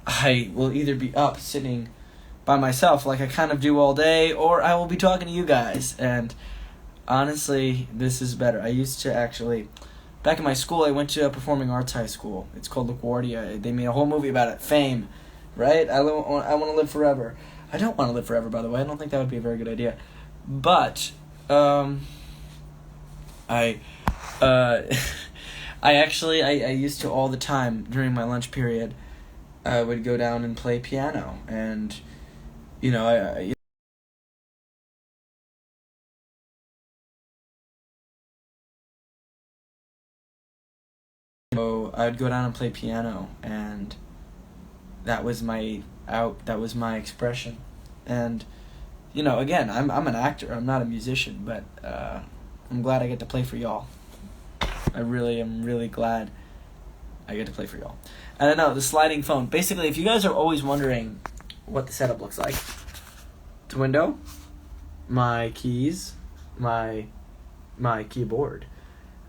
I will either be up sitting by myself like I kind of do all day, or I will be talking to you guys. And honestly, this is better. I used to actually, back in my school, I went to a performing arts high school. It's called LaGuardia. They made a whole movie about it, Fame, right? I want to live forever. I don't want to live forever, by the way. I don't think that would be a very good idea. But I I used to all the time during my lunch period. I would go down and play piano, and so I'd go down and play piano, and that was my that was my expression. And again, I'm an actor. I'm not a musician, but I'm glad I get to play for y'all. I really am really glad I get to play for y'all. And I know, the sliding phone. Basically, if you guys are always wondering what the setup looks like, it's a window, my keys, my keyboard,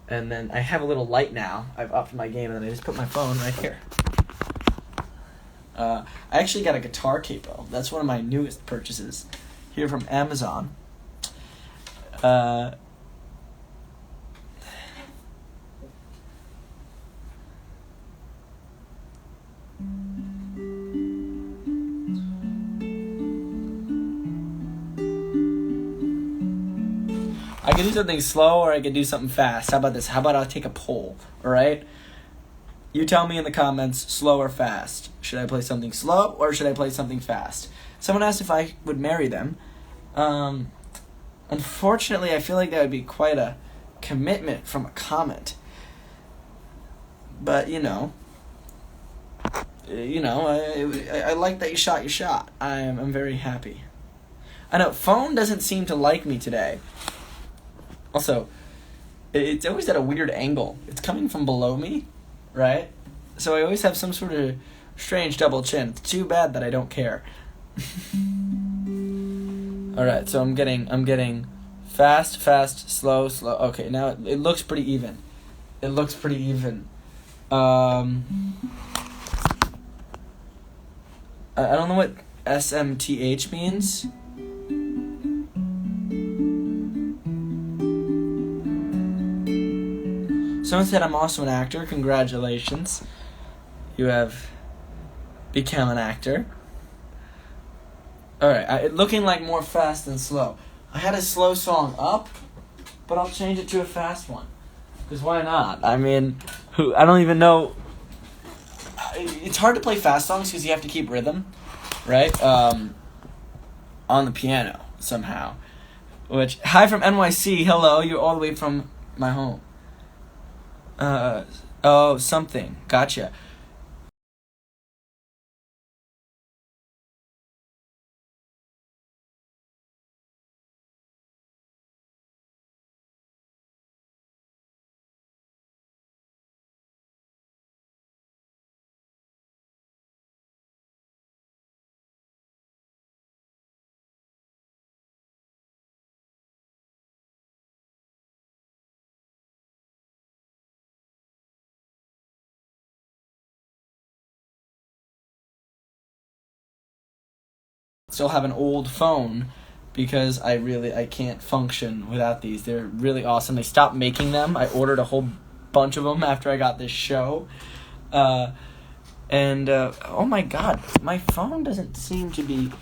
and then I have a little light now. I've upped my game, and then I just put my phone right here. I actually got a guitar capo. That's one of my newest purchases here from Amazon. I could do something slow, or I could do something fast. How about this? How about I'll take a poll, all right? You tell me in the comments, slow or fast. Should I play something slow, or should I play something fast? Someone asked if I would marry them. Unfortunately, I feel like that would be quite a commitment from a comment. But, I like that you shot your shot. I'm very happy. I know, phone doesn't seem to like me today. Also, it's always at a weird angle. It's coming from below me, right? So I always have some sort of strange double chin. It's too bad that I don't care. Alright, so I'm getting fast, slow. Okay, now it looks pretty even. I don't know what SMTH means. Someone said I'm also an actor. Congratulations. You have become an actor. Alright, looking like more fast than slow. I had a slow song up, but I'll change it to a fast one. Because why not? I mean, I don't even know. It's hard to play fast songs because you have to keep rhythm, right? On the piano, somehow. Which, hi from NYC. Hello, you're all the way from my home. Something. Gotcha. Still have an old phone because I can't function without these. They're really awesome. They stopped making them. I ordered a whole bunch of them after I got this show. Oh my god, my phone doesn't seem to be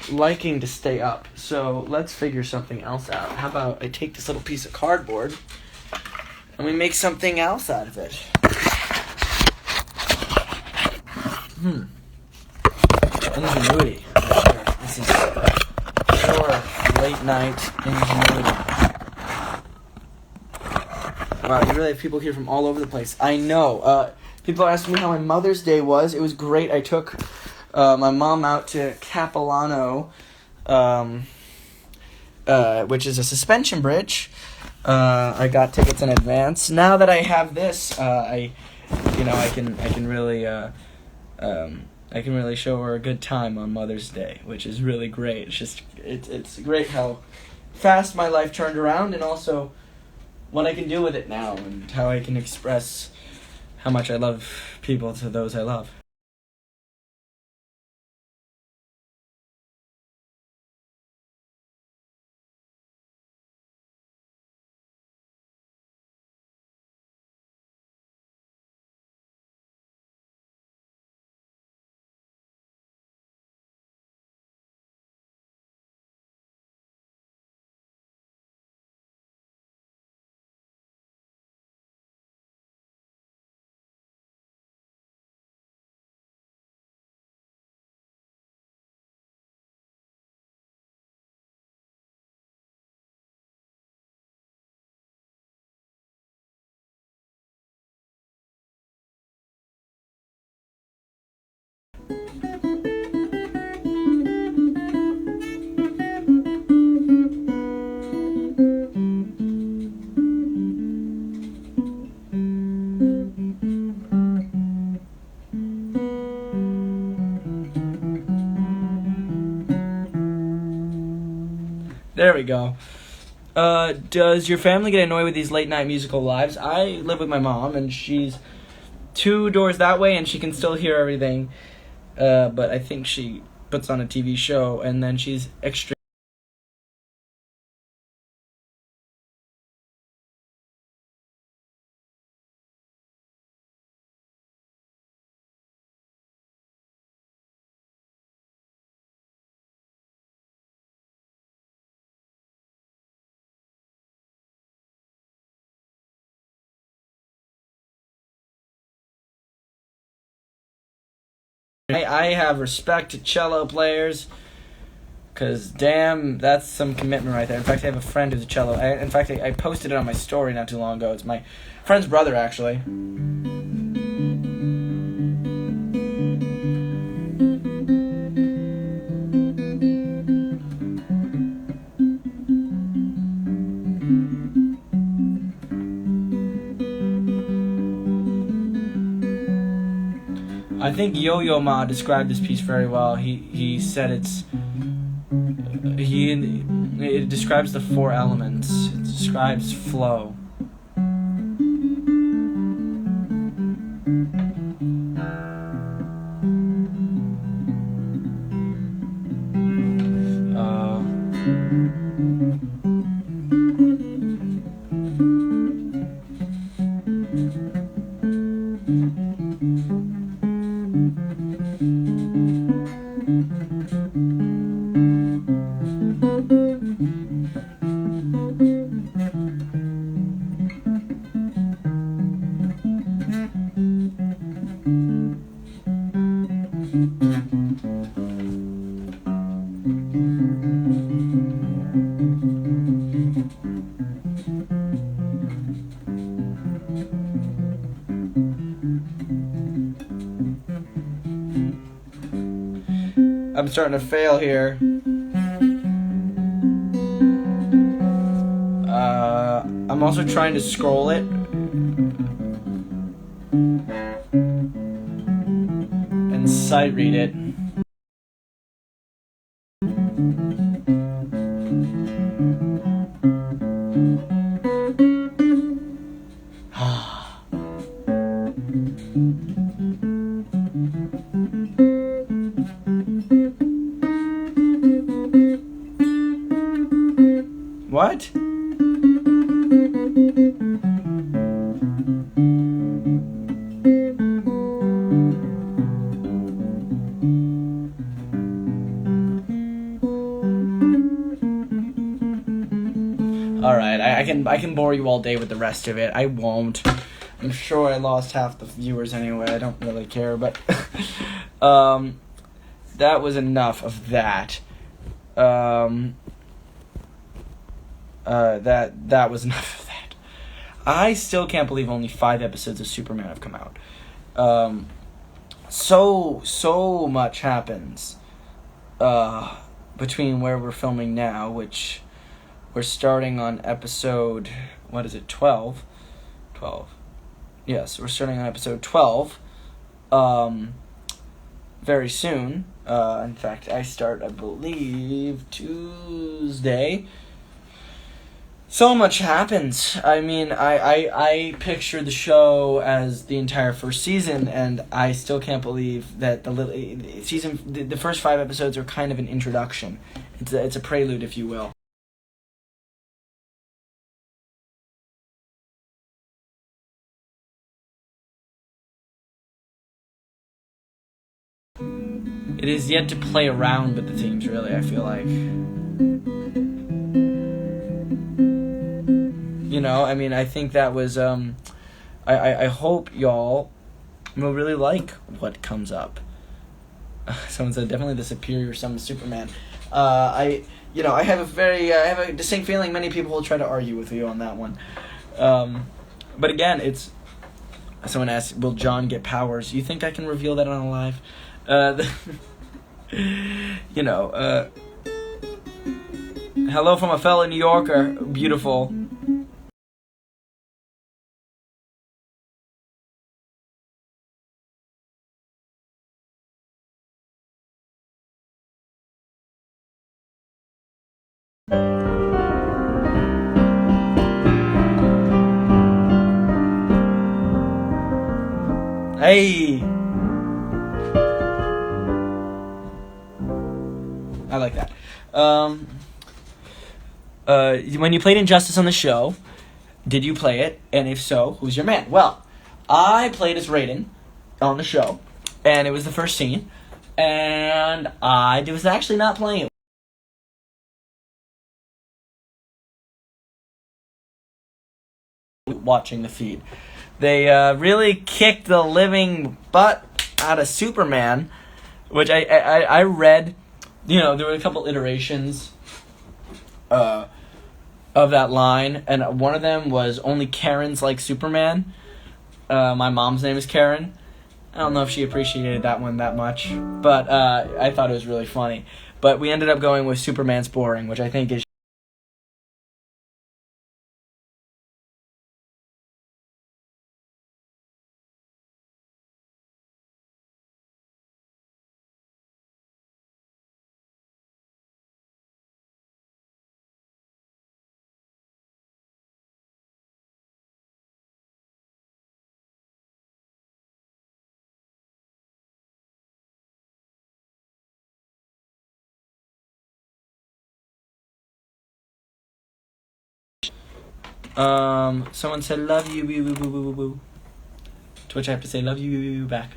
liking to stay up. So let's figure something else out. How about I take this little piece of cardboard and we make something else out of it. Ingenuity. This is pure late night ingenuity. Wow, you really have people here from all over the place. I know. People are asking me how my Mother's Day was. It was great. I took my mom out to Capilano, which is a suspension bridge. I got tickets in advance. Now that I have this, I can really show her a good time on Mother's Day, which is really great. It's great how fast my life turned around, and also what I can do with it now, and how I can express how much I love people to those I love. There we go. Does your family get annoyed with these late night musical lives? I live with my mom, and she's 2 doors that way, and she can still hear everything. But I think she puts on a TV show, and then she's extreme. I have respect to cello players, because damn, that's some commitment right there. In fact, I have a friend who's a cello. I posted it on my story not too long ago. It's my friend's brother, actually. I think Yo-Yo Ma described this piece very well. He said it describes the 4 elements. It describes flow. I'm starting to fail here. I'm also trying to scroll it. And sight read it. What? Alright, I can bore you all day with the rest of it. I won't. I'm sure I lost half the viewers anyway. I don't really care, but that was enough of that. That was enough of that. I still can't believe only 5 episodes of Superman have come out. So much happens between where we're filming now, which we're starting on episode, 12? 12. Yes, we're starting on episode 12 very soon. In fact, I start, I believe, Tuesday. So much happens. I mean, I picture the show as the entire first season, and I still can't believe that the first 5 episodes are kind of an introduction. It's a prelude, if you will. It is yet to play around with the themes, really, I feel like. You know, I mean, I think that was, I hope y'all will really like what comes up. Someone said, definitely the superior son of Superman. I have a distinct feeling many people will try to argue with you on that one. But again, someone asked, will John get powers? You think I can reveal that on a live? Hello from a fellow New Yorker. Beautiful. Hey. I like that. When you played Injustice on the show, did you play it? And if so, who's your man? Well, I played as Raiden on the show, and it was the first scene, and I was actually not playing it. Watching the feed. They really kicked the living butt out of Superman, which I read. You know, there were a couple iterations of that line, and one of them was only Karens like Superman. My mom's name is Karen. I don't know if she appreciated that one that much, but I thought it was really funny. But we ended up going with Superman's boring, which I think is someone said love you, woo, woo, woo, woo, woo. To which I have to say love you, woo, woo, woo, back.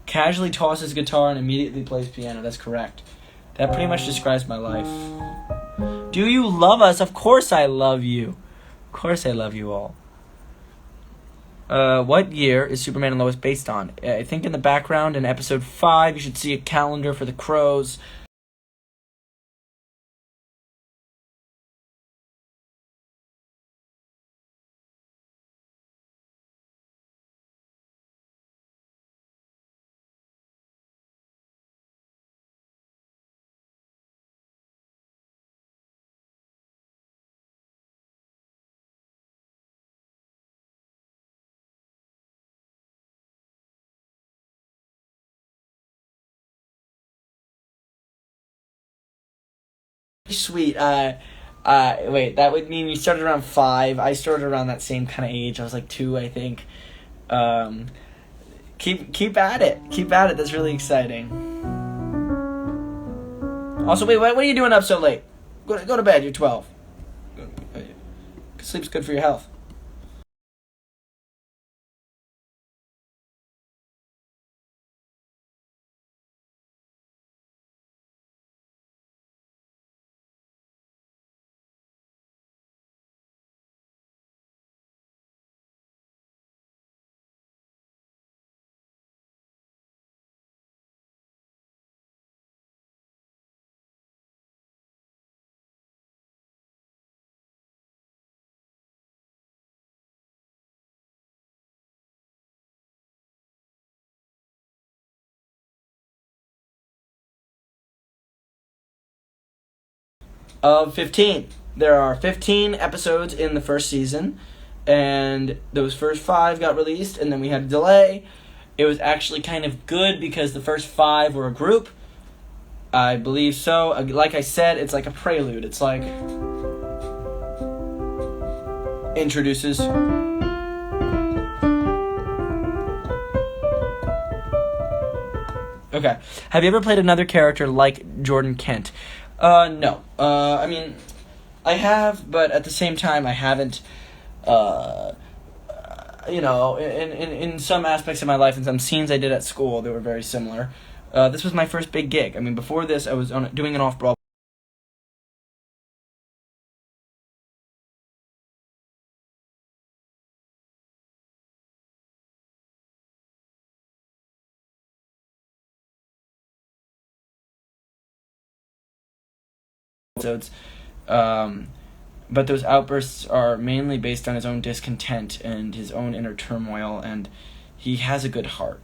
Casually tosses guitar and immediately plays piano. That's correct. That pretty much describes my life. Do you love us? Of course I love you. Of course I love you all. What year is Superman and Lois based on? I think in the background in episode 5 you should see a calendar for the crows. Sweet. Wait, that would mean you started around 5. I started around that same kind of age. I was like 2, I think. Keep at it. Keep at it. That's really exciting. Also, wait, what are you doing up so late? Go to bed. You're 12. Sleep's good for your health. Of 15. There are 15 episodes in the first season, and those first 5 got released, and then we had a delay. It was actually kind of good because the first 5 were a group. I believe so. Like I said, it's like a prelude. It's like introduces. Okay. Have you ever played another character like Jordan Kent? No. I mean, I have, but at the same time, I haven't. You know, in some aspects of my life and some scenes I did at school, they were very similar. This was my first big gig. I mean, before this, I was doing an off-Broadway. Episodes. But those outbursts are mainly based on his own discontent and his own inner turmoil, and he has a good heart.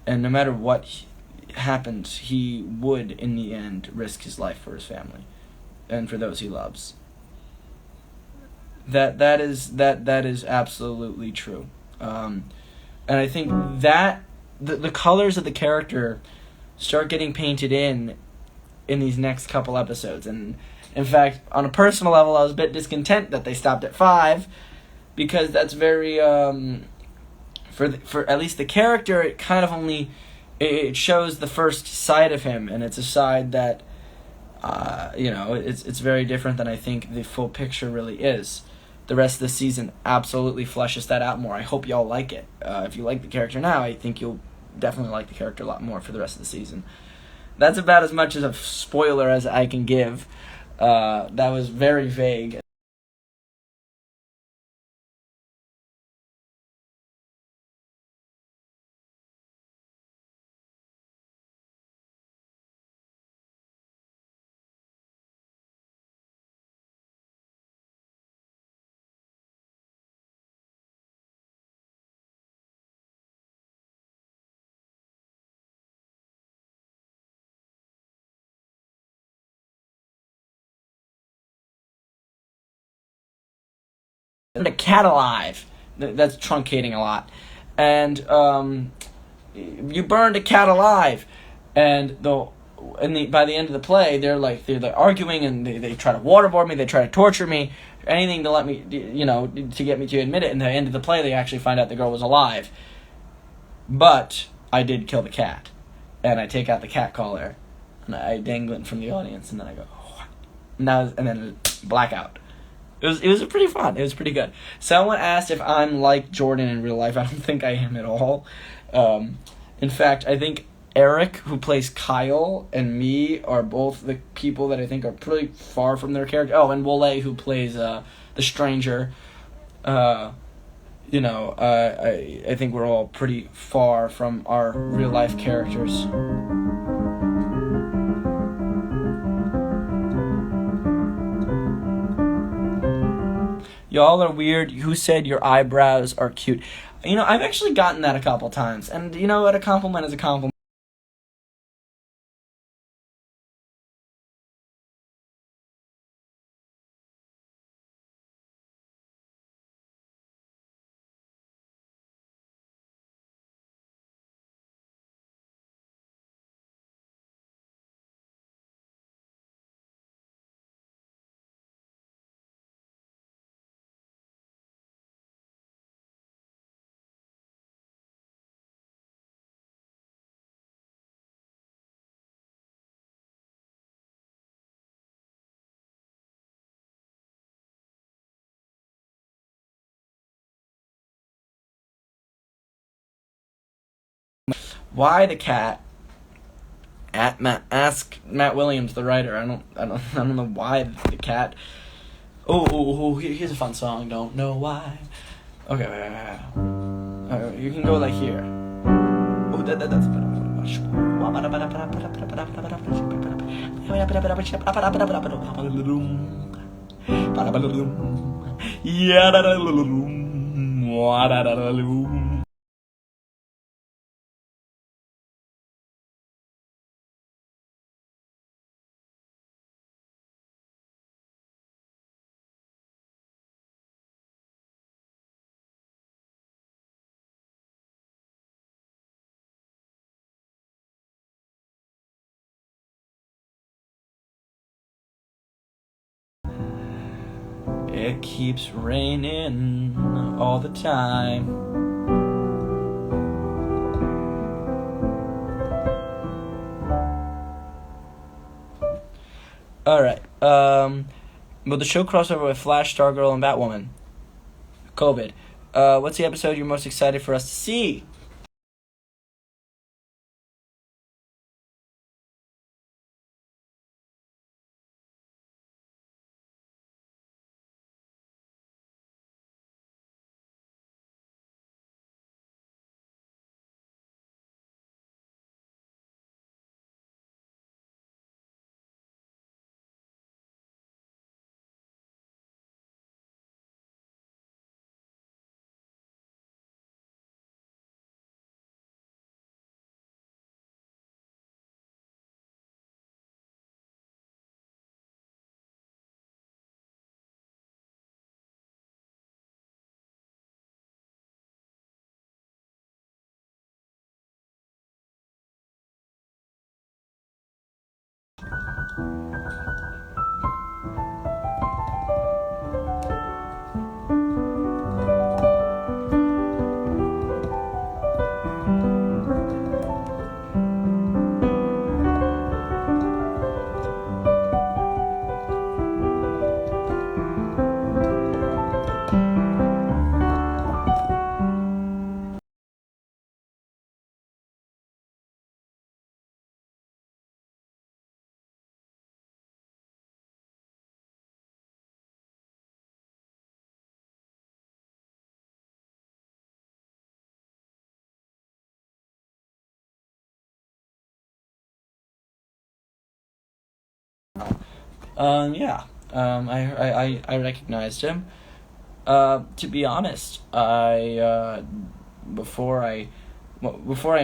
And no matter what happens, he would, in the end, risk his life for his family and for those he loves. That is absolutely true. And I think that the colors of the character start getting painted in these next couple episodes. And in fact, on a personal level, I was a bit discontent that they stopped at 5, because that's very for at least the character, it kind of only it shows the first side of him, and it's a side that it's very different than I think the full picture really is. The rest of the season absolutely fleshes that out more. I hope y'all like it. If you like the character now, I think you'll definitely like the character a lot more for the rest of the season. That's about as much as a spoiler as I can give. That was very vague. A cat alive. That's truncating a lot. And you burned a cat alive. And by the end of the play, they're arguing, and they try to waterboard me. They try to torture me, anything to let me, to get me to admit it. And at the end of the play, they actually find out the girl was alive. But I did kill the cat, and I take out the cat collar, and I dangle it from the audience, and then I go, and then blackout. It was pretty fun. It was pretty good. Someone asked if I'm like Jordan in real life. I don't think I am at all. In fact, I think Eric, who plays Kyle, and me are both the people that I think are pretty far from their character. Oh, and Wole, who plays the stranger. I think we're all pretty far from our real life characters. Y'all are weird. Who said your eyebrows are cute? I've actually gotten that a couple times. And you know what? A compliment is a compliment. Why the cat? Ask Matt Williams, the writer. I don't know why the cat. Here's a fun song. Don't know why. Okay, wait. You can go like here. Oh, that's It keeps raining all the time. Alright. Will the show crossover with Flash, Stargirl, and Batwoman? COVID. What's the episode you're most excited for us to see? Yeah. I recognized him. To be honest, before I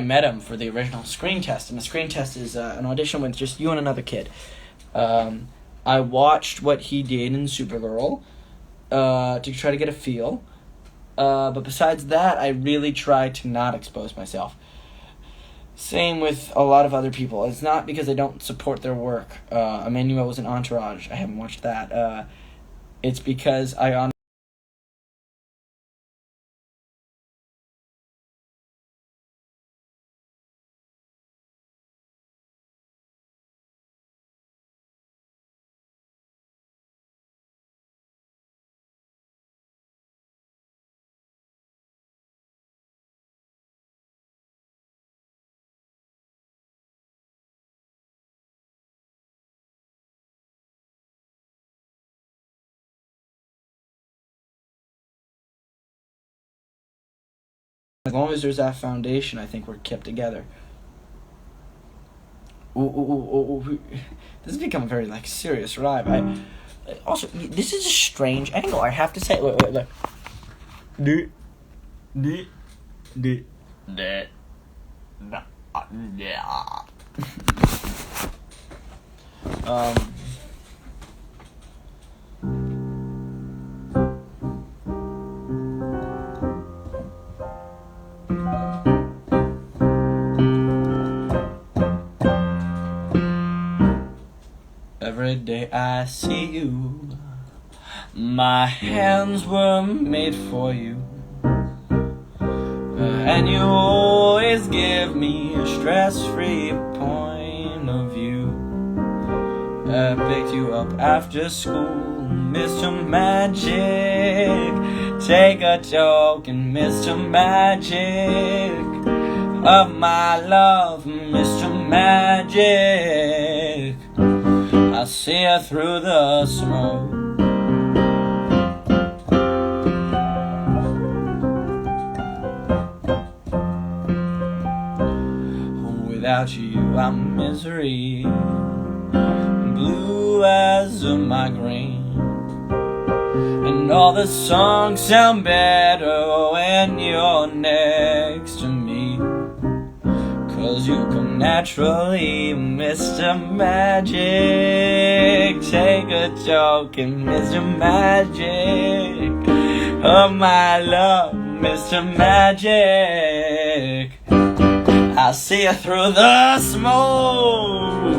met him for the original screen test, and the screen test is an audition with just you and another kid. I watched what he did in Supergirl to try to get a feel. But besides that, I really try to not expose myself. Same with a lot of other people. It's not because I don't support their work. Emmanuel was in Entourage. I haven't watched that. It's because I honestly as long as there's that foundation, I think we're kept together. Ooh. This has become a very serious rhyme. Also, this is a strange angle. I have to say. Wait, look. Do, do, do, da, da, yeah. Every day I see you, my hands were made for you, and you always give me a stress-free point of view. I picked you up after school, Mr. Magic. Take a token, Mr. Magic, of my love, Mr. Magic. I see you through the smoke. Without you, I'm misery, blue as a migraine. And all the songs sound better when you're next to me. 'Cause you come naturally, Mr. Magic. Take a token, Mr. Magic, of my love, Mr. Magic. I see you through the smoke.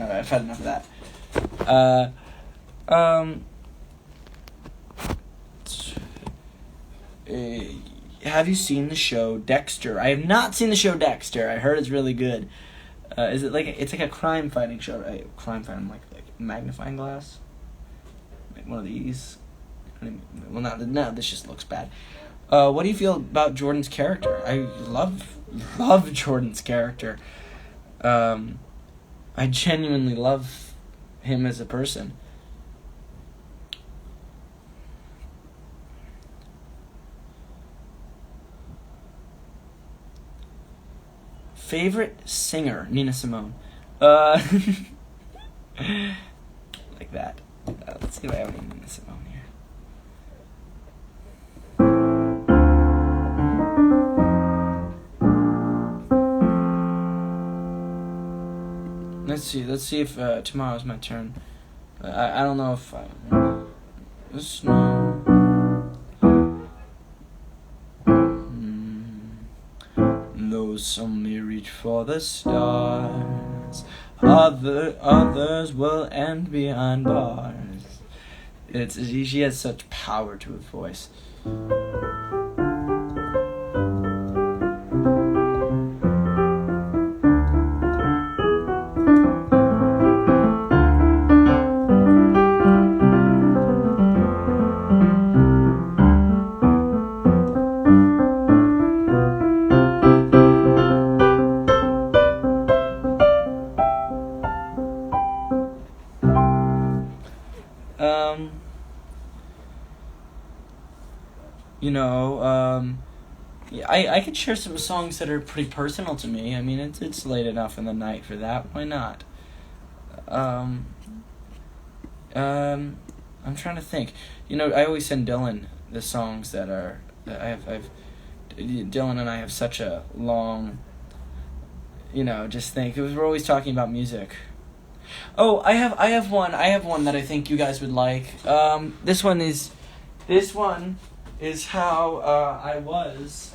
I've had enough of that. Have you seen the show Dexter? I have not seen the show Dexter. I heard it's really good. Is it it's like a crime fighting show, right? Crime fighting, like magnifying glass, like one of these. Well, no, this just looks bad. What do you feel about Jordan's character? I love Jordan's character. I genuinely love him as a person. Favorite singer? Nina Simone. Like that. Let's see if I have any Nina Simone here. Let's see if tomorrow's my turn. I don't know if the snow. Though some may reach for the stars, others will end behind bars. She has such power to her voice. you know, I could share some songs that are pretty personal to me. I mean, it's late enough in the night for that. Why not? I'm trying to think. You know, I always send Dylan the songs that Dylan and I have such a long, you know, just think. We're always talking about music. Oh, I have one that I think you guys would like. This one is how I was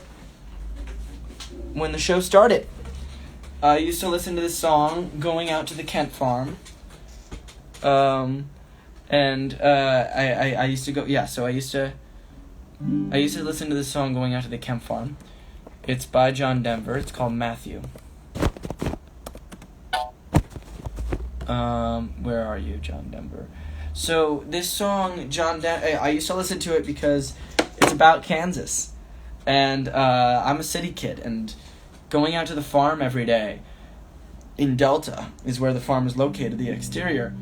when the show started. I used to listen to this song going out to the Kent farm. And I used to go, yeah, so I used to listen to this song going out to the Kent farm. It's by John Denver. It's called Matthew. Where are you, John Denver? So this song, I used to listen to it because it's about Kansas. And I'm a city kid, and going out to the farm every day in Delta is where the farm is located, the exterior.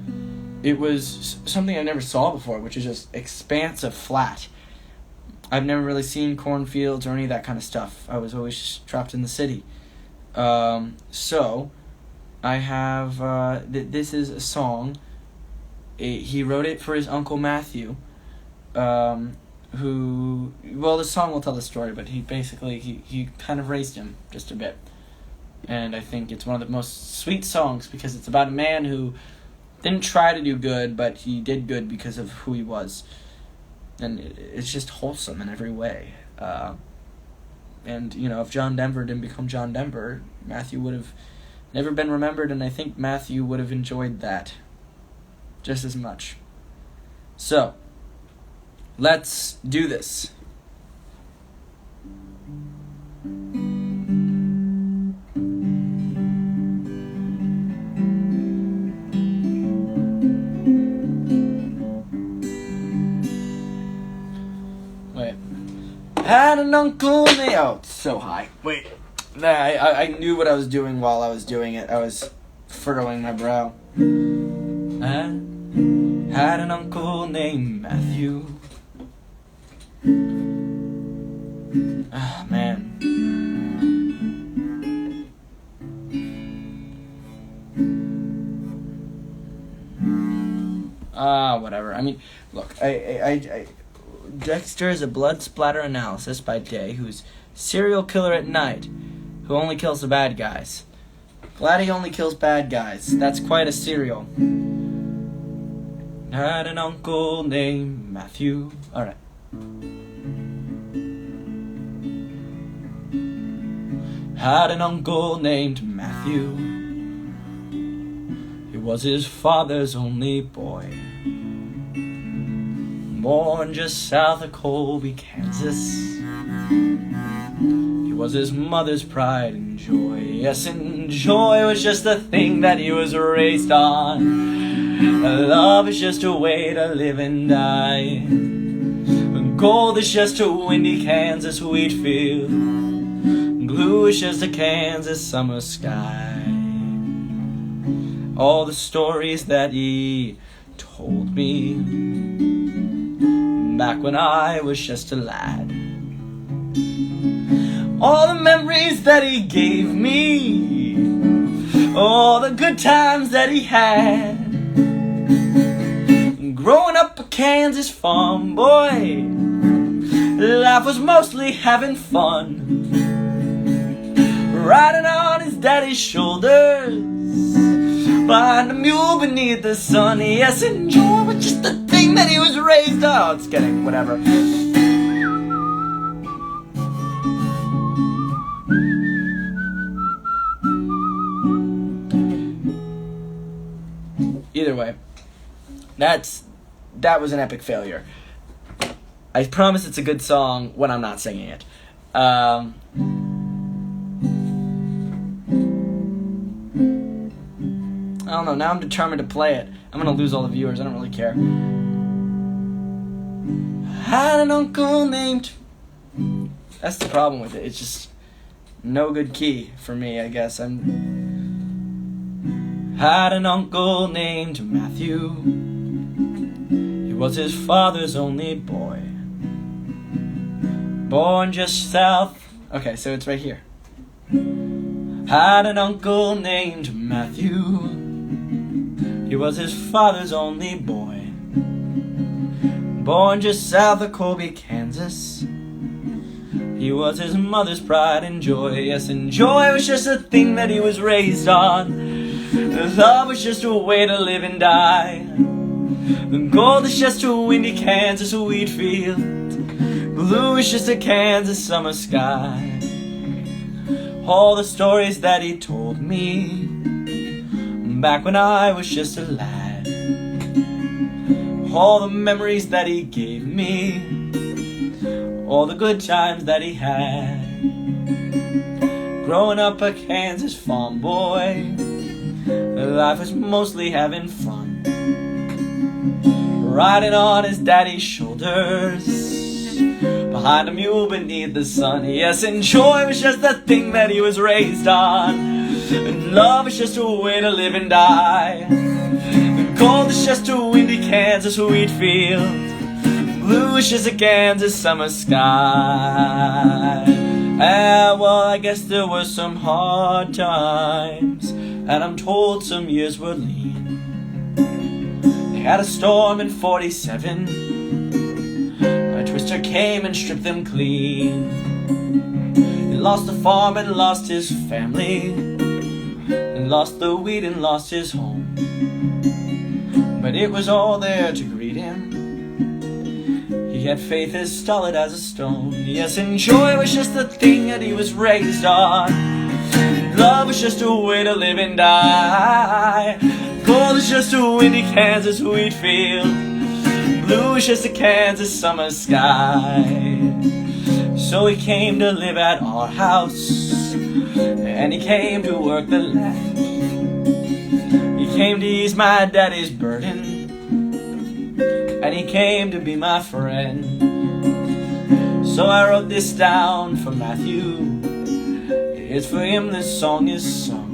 It was something I never saw before, which is just expansive flat. I've never really seen cornfields or any of that kind of stuff. I was always just trapped in the city. So I have, this is a song. He wrote it for his Uncle Matthew, who, well, the song will tell the story, but he kind of raised him just a bit. And I think it's one of the most sweet songs because it's about a man who didn't try to do good, but he did good because of who he was. And it's just wholesome in every way. And, you know, if John Denver didn't become John Denver, Matthew would have never been remembered, and I think Matthew would have enjoyed that just as much. So, let's do this. Wait. Had an uncle named... Oh, it's so high. Wait. Nah, I knew what I was doing while I was doing it. I was furrowing my brow. I had an uncle named Matthew. Ah, man. Whatever. I mean, look, Dexter is a blood splatter analysis by day who's serial killer at night, who only kills the bad guys. Glad he only kills bad guys. That's quite a serial. Had an uncle named Matthew. Alright. Had an uncle named Matthew. He was his father's only boy. Born just south of Colby, Kansas. He was his mother's pride and joy. Yes, and joy was just the thing that he was raised on. Love is just a way to live and die. Gold is just a windy Kansas wheat field. Blue is just a Kansas summer sky. All the stories that he told me back when I was just a lad. All the memories that he gave me, all the good times that he had. Growing up a Kansas farm boy, life was mostly having fun. Riding on his daddy's shoulders, behind a mule beneath the sun. Yes, and joy was just the thing that he was raised on. Oh, it's getting whatever. Either way, that was an epic failure. I promise it's a good song when I'm not singing it. I don't know, now I'm determined to play it. I'm gonna lose all the viewers, I don't really care. I had an uncle named... That's the problem with it, it's just no good key for me, I guess. Had an uncle named Matthew. He was his father's only boy. born just south. Okay, so it's right here. Had an uncle named Matthew. He was his father's only boy. Born just south of Colby, Kansas. He was his mother's pride and joy. Yes, and joy was just a thing that he was raised on. Love was just a way to live and die. Gold is just a windy Kansas wheat field. Blue is just a Kansas summer sky. All the stories that he told me back when I was just a lad. All the memories that he gave me. All the good times that he had. Growing up a Kansas farm boy, life was mostly having fun. Riding on his daddy's shoulders, behind a mule beneath the sun. Yes, and joy was just the thing that he was raised on. And love is just a way to live and die. And gold is just a windy Kansas wheat field. Blue is just a Kansas summer sky. Well, I guess there were some hard times, and I'm told some years were lean. They had a storm in 47. A twister came and stripped them clean. He lost the farm and lost his family, and lost the wheat and lost his home. But it was all there to greet him. He had faith as solid as a stone. Yes, and joy was just the thing that he was raised on. Love was just a way to live and die. Gold is just a windy Kansas wheat field. Blue is just a Kansas summer sky. So he came to live at our house, and he came to work the land. He came to ease my daddy's burden, and he came to be my friend. So I wrote this down for Matthew. It's for him this song is sung.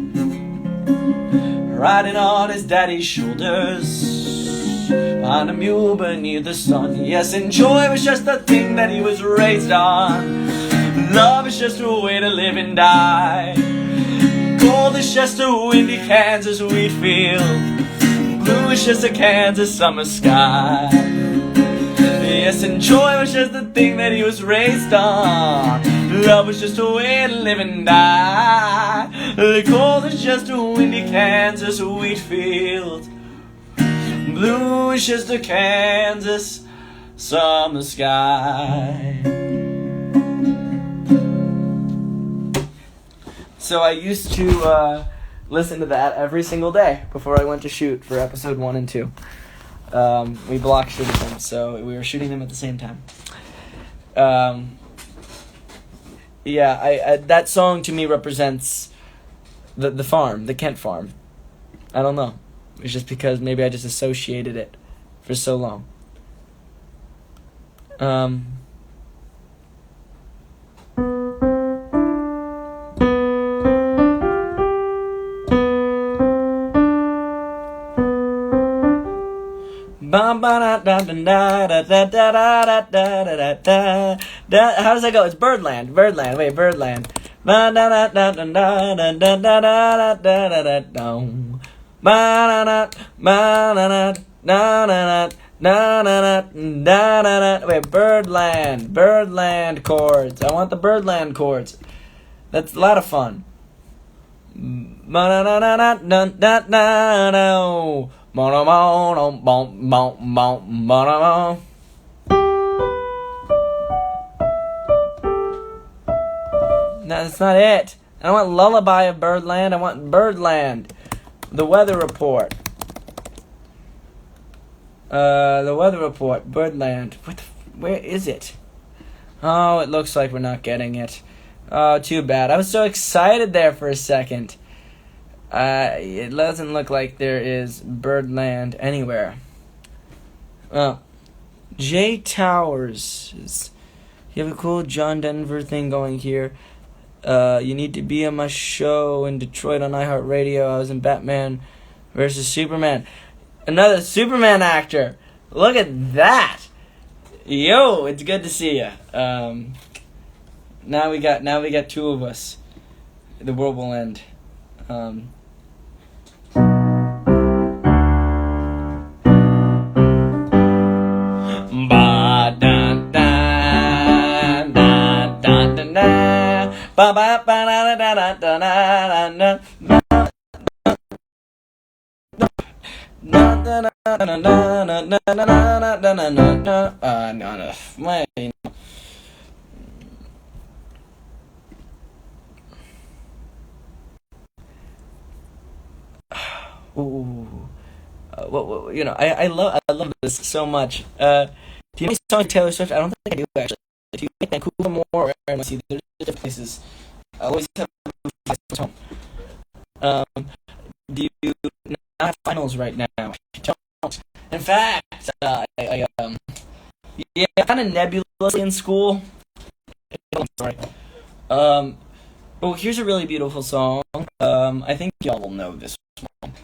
Riding on his daddy's shoulders, on a mule beneath the sun. Yes, and joy was just the thing that he was raised on. Love is just a way to live and die. Gold is just a windy Kansas wheat field. Blue is just a Kansas summer sky. Yes, and joy was just the thing that he was raised on. Love was just a way to live and die. The gold is just a windy Kansas wheat field. Blue is just a Kansas summer sky. So I used to listen to that every single day before I went to shoot for episode 1 and 2. We block shooted them, so we were shooting them at the same time. I that song to me represents the farm, the Kent farm. I don't know. It's just because maybe I just associated it for so long. How does that go? It's Birdland. Birdland. Wait, Birdland. Wait, Birdland. Birdland chords. I want the Birdland chords. That's a lot of fun. That's not it. I don't want Lullaby of Birdland. I want Birdland. The weather report. The weather report. Birdland. Where is it? Oh, it looks like we're not getting it. Oh, too bad. I was so excited there for a second. It doesn't look like there is Birdland anywhere. Jay Towers. You have a cool John Denver thing going here. You need to be on my show in Detroit on iHeartRadio. I was in Batman versus Superman. Another Superman actor. Look at that. Yo, it's good to see you. Now we got two of us. The world will end. Ba da da da da da da ba ba ba da da da da da da. No. Ooh. I love this so much. Do you have any songs Taylor Swift? I don't think I do actually. Do you like Vancouver more or see there's different places? I always have home. Do you not have finals right now? I don't. In fact, yeah, kind of nebulously in school. I'm sorry. Oh, here's a really beautiful song. I think y'all will know this one.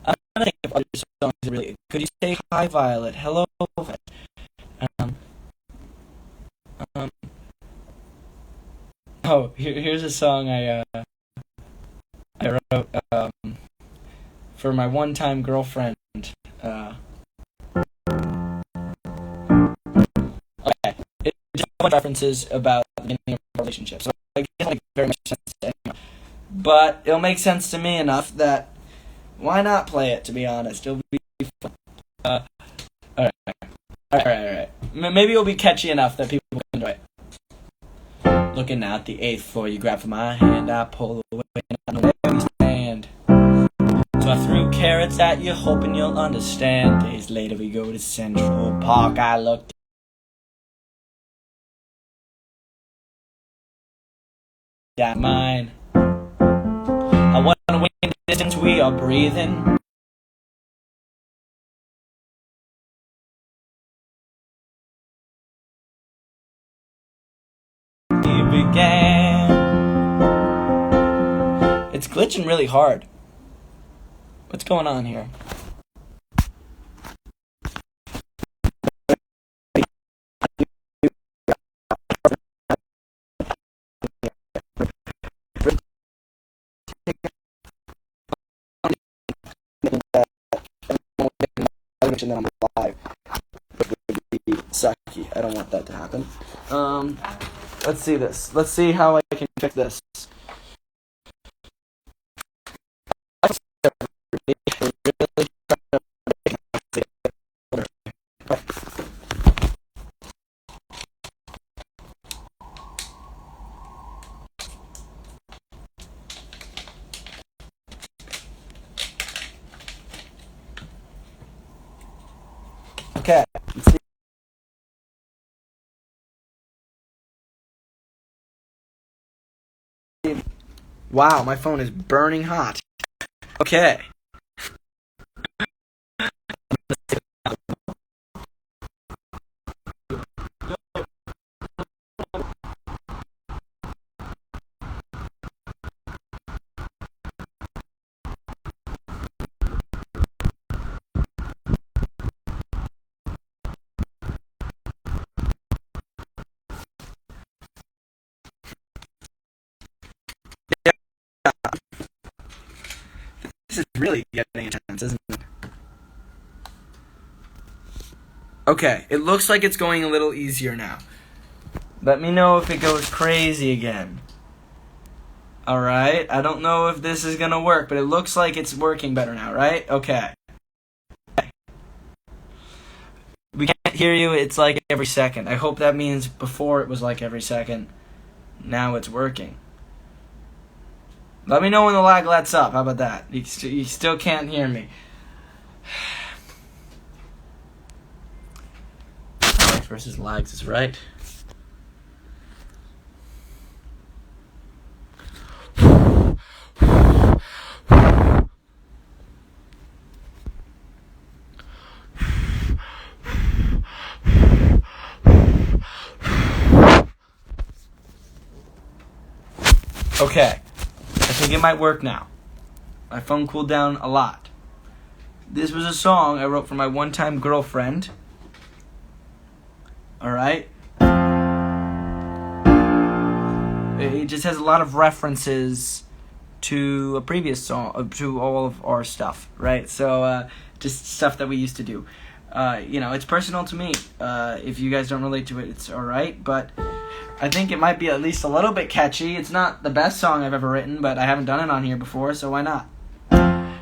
I'm trying to think of other songs really. Could you say hi, Violet? Hello. Um, um, here's a song I wrote for my one-time girlfriend. Okay, it just a bunch of references about the beginning of a relationship, so I guess it'll make very much sense to anyone. But it'll make sense to me enough that why not play it? To be honest, it'll be fun. All right. Maybe it'll be catchy enough that people can enjoy it. Looking out the eighth floor, you grab from my hand, I pull away, and I know where we stand. So I threw carrots at you, hoping you'll understand. Days later, we go to Central Park. I looked at mine. I wonder away in the distance we are breathing. We began. It's glitching really hard. What's going on here? And then I'm live. It would be sucky. I don't want that to happen. Let's see this. Let's see how I can fix this. Okay, let's see. Wow, my phone is burning hot. Okay. This is really getting intense, isn't it? Okay, it looks like it's going a little easier now. Let me know if it goes crazy again. Alright, I don't know if this is gonna work, but it looks like it's working better now, right? Okay. We can't hear you, it's like every second. I hope that means before it was like every second. Now it's working. Let me know when the lag lets up. How about that? You still can't hear me. Lag versus lags is right. Okay, I think it might work now. My phone cooled down a lot. This was a song I wrote for my one-time girlfriend. Alright? It just has a lot of references to a previous song, to all of our stuff, right? So, just stuff that we used to do. It's personal to me. If you guys don't relate to it, it's alright, but I think it might be at least a little bit catchy. It's not the best song I've ever written, but I haven't done it on here before, so why not?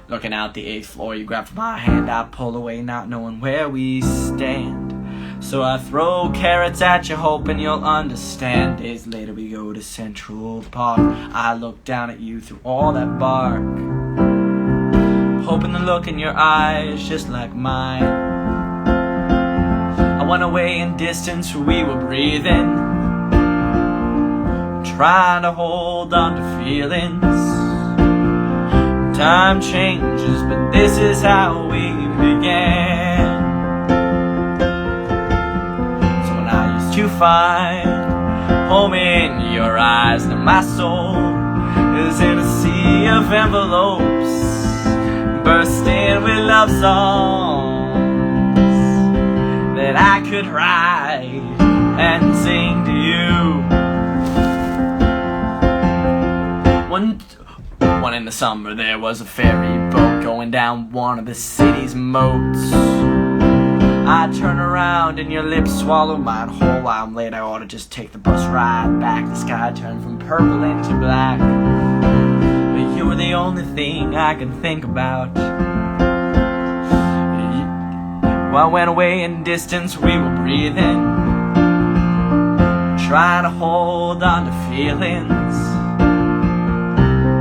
Looking out the 8th floor, you grab from my hand, I pull away, not knowing where we stand. So I throw carrots at you, hoping you'll understand. Days later we go to Central Park. I look down at you through all that bark, hoping the look in your eyes just like mine. I went away in distance where we were breathing, trying to hold on to feelings. Time changes, but this is how we began. So when I used to find home in your eyes, now my soul is in a sea of envelopes, bursting with love songs that I could write and sing to you. One in the summer there was a ferry boat going down one of the city's moats. I turn around and your lips swallow mine whole. While I'm late, I ought to just take the bus ride back. The sky turned from purple into black, but you were the only thing I could think about. Well, I went away in distance, we were breathing, trying to hold on to feelings.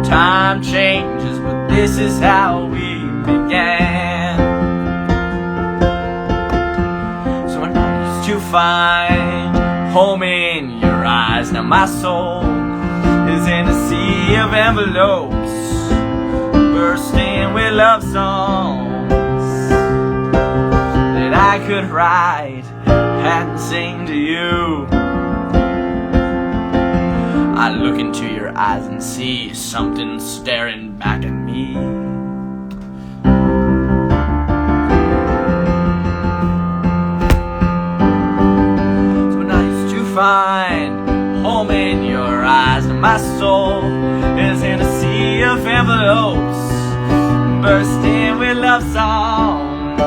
Time changes, but this is how we began. So when I used to find home in your eyes, now my soul is in a sea of envelopes, bursting with love songs that I could write and sing to you. I look into your eyes and see something staring back at me. So when I used to find home in your eyes, and my soul is in a sea of envelopes, bursting with love songs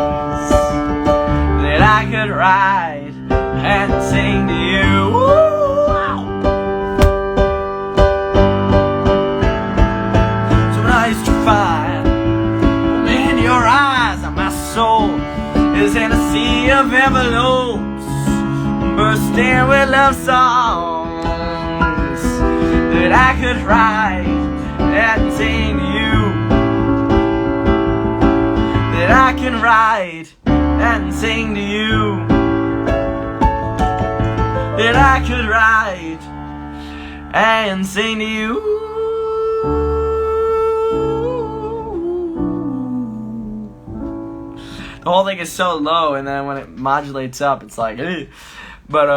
that I could write and sing to you. Ooh. In your eyes, and my soul is in a sea of envelopes, bursting with love songs that I could write and sing to you. That I can write and sing to you. That I could write and sing to you. The whole thing is so low, and then when it modulates up, it's like, eh. But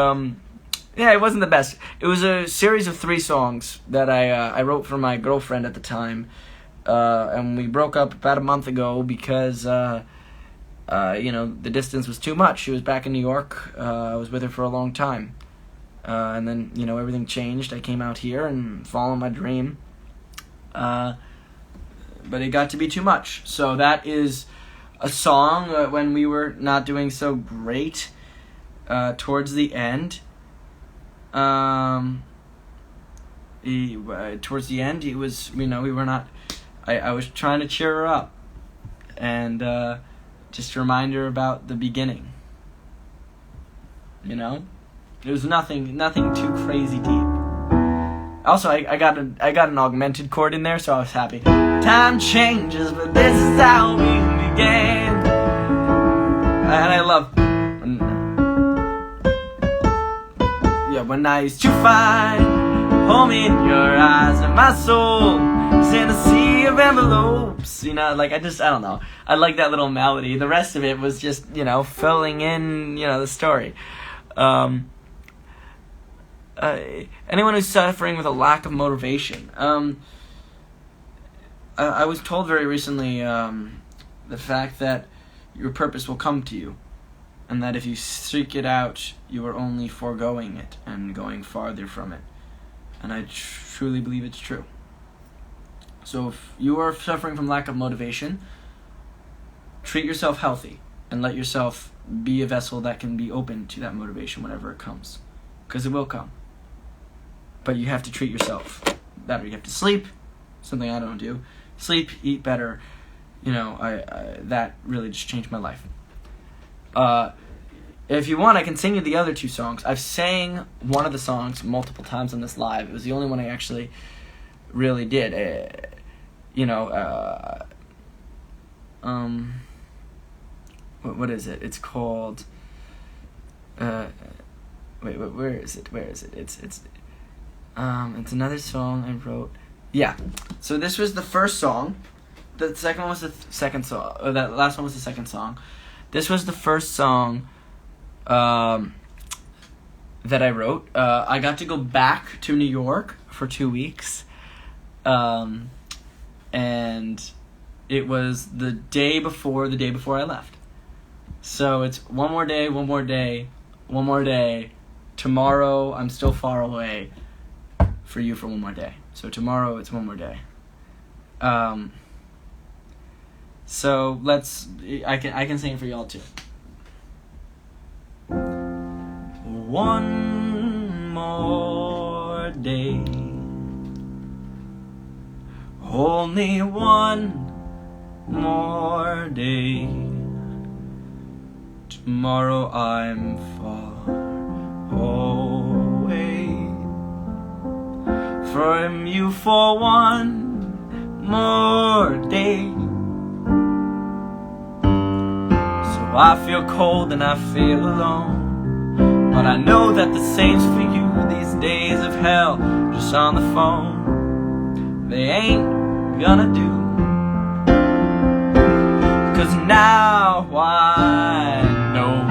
yeah, it wasn't the best. It was a series of 3 songs that I wrote for my girlfriend at the time, and we broke up about a month ago because the distance was too much. She was back in New York. I was with her for a long time, and then everything changed. I came out here and followed my dream, but it got to be too much. So that is a song when we were not doing so great towards the end. Towards the end, it was, we were not, I was trying to cheer her up and just remind her about the beginning. It was nothing too crazy deep. Also, I got an augmented chord in there, so I was happy. Time changes, but this is how we began. And I love when I used to find home in your eyes, and my soul is in a sea of envelopes. I don't know. I like that little melody. The rest of it was just, filling in, the story. anyone who's suffering with a lack of motivation. I was told very recently the fact that your purpose will come to you, and that if you seek it out, you are only foregoing it and going farther from it. And I truly believe it's true. So if you are suffering from lack of motivation, treat yourself healthy and let yourself be a vessel that can be open to that motivation whenever it comes, because it will come. But you have to treat yourself better. You have to sleep, something I don't do. Sleep, eat better. You know, I that really just changed my life. If you want, I can sing you the other 2 songs. I've sang one of the songs multiple times on this live. It was the only one I actually really did. What is it? It's called. Where is it? It's another song I wrote. Yeah. So this was the first song. The second one was the second song. Or that last one was the second song. This was the first song that I wrote. I got to go back to New York for 2 weeks. And it was the day before I left. So it's one more day. Tomorrow, I'm still far away for you for one more day. So tomorrow, it's one more day. So I can sing it for y'all too. One more day. Only one more day. Tomorrow I'm far away from you for one more day. So I feel cold and I feel alone, but I know that the same's for you. These days of hell just on the phone, they ain't gonna do. 'Cause now I know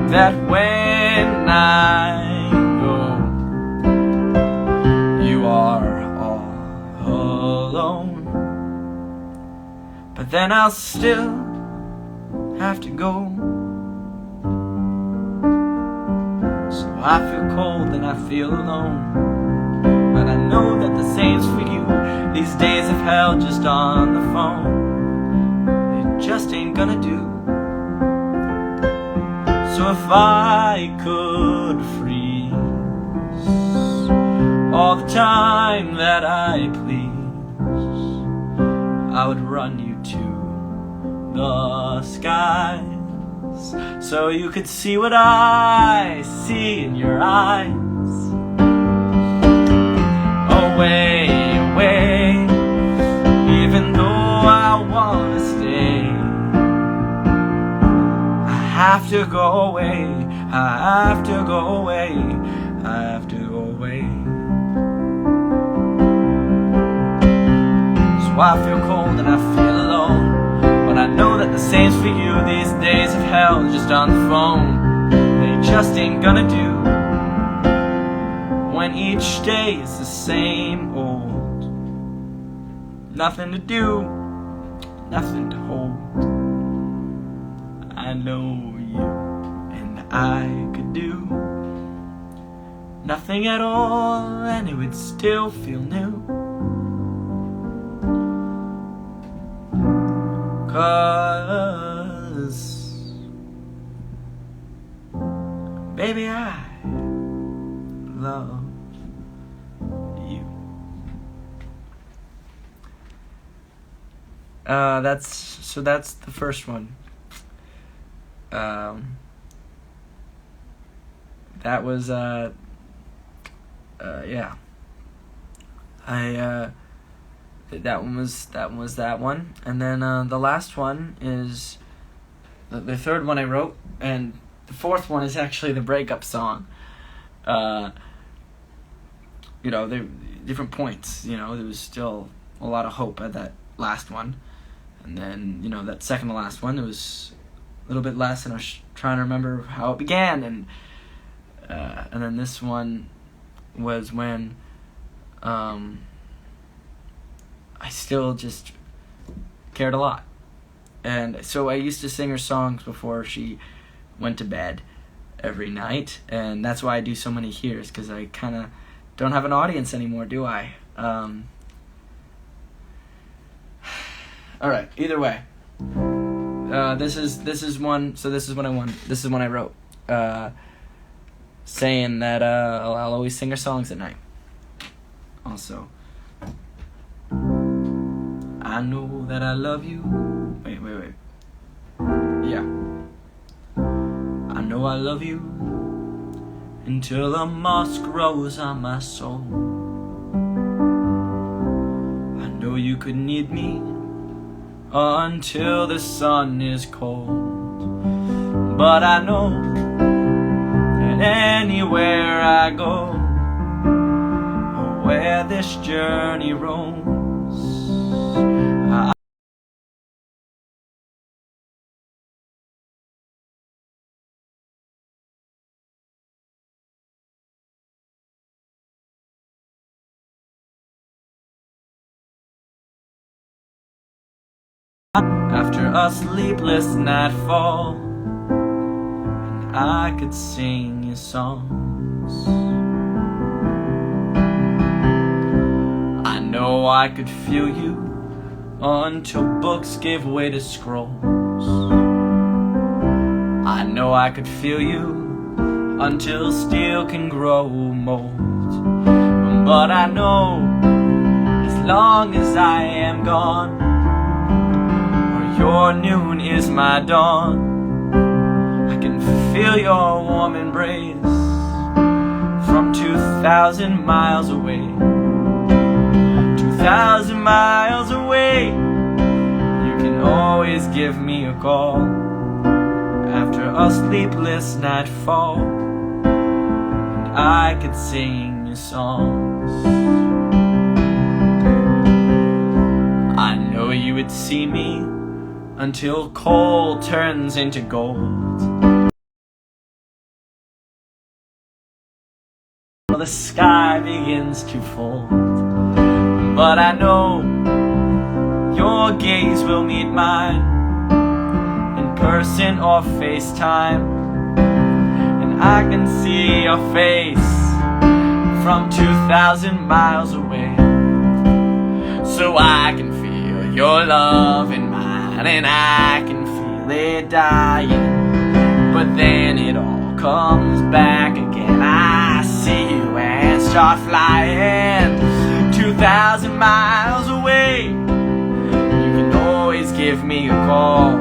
that when I go, you are all alone. But then I'll still have to go. So I feel cold and I feel alone, but I know that the same's for you. These days of hell just on the phone, it just ain't gonna do. So if I could freeze all the time that I please, I would run you to the skies, so you could see what I see in your eyes. Away, away, even though I wanna stay, I have to go away, I have to go away, I have to go away. So I feel cold and I feel alone, but I know that the same's for you. These days of hell just on the phone, they just ain't gonna do. When each day is the same old, nothing to do, nothing to hold. I know you and I could do nothing at all, and it would still feel new. 'Cause baby, I love you. That's the first one. That was yeah. That one was that one, and then the last one is the third one I wrote, and the fourth one is actually the breakup song. There different points. There was still a lot of hope at that last one, and then that second to last one, it was a little bit less, and I was trying to remember how it began, and And then this one was when I still just cared a lot. And so I used to sing her songs before she went to bed every night, and that's why I do so many here's, because I kind of don't have an audience anymore, do I? Alright, either way. This is one, so this is what I won. This is one I wrote. Saying that I'll always sing her songs at night. Also, I know that I love you. Wait. Yeah. I know I love you until the moss grows on my soul. I know you could need me until the sun is cold. But I know that anywhere I go, or where this journey roams, after a sleepless nightfall, and I could sing you songs. I know I could feel you until books gave way to scrolls. I know I could feel you until steel can grow mold. But I know as long as I am gone, your noon is my dawn, I can feel your warm embrace from 2,000 miles away. 2,000 miles away. You can always give me a call after a sleepless nightfall, and I could sing you songs. I know you would see me until coal turns into gold. The sky begins to fold. But I know your gaze will meet mine in person or FaceTime, and I can see your face from 2,000 miles away. So I can feel your love in mine, and I can feel it dying. But then it all comes back again. I see you and start flying 2,000 miles away. You can always give me a call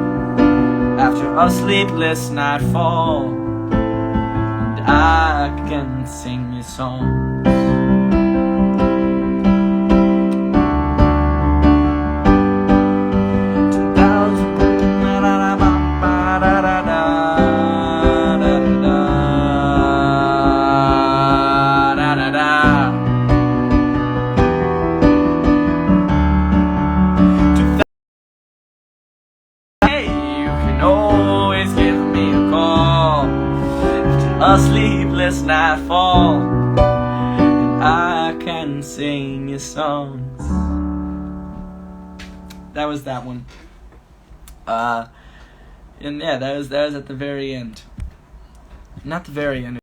after a sleepless nightfall, and I can sing you songs. A sleepless nightfall, and I can sing you songs. That was that one. And yeah, that was at the very end. Not the very end.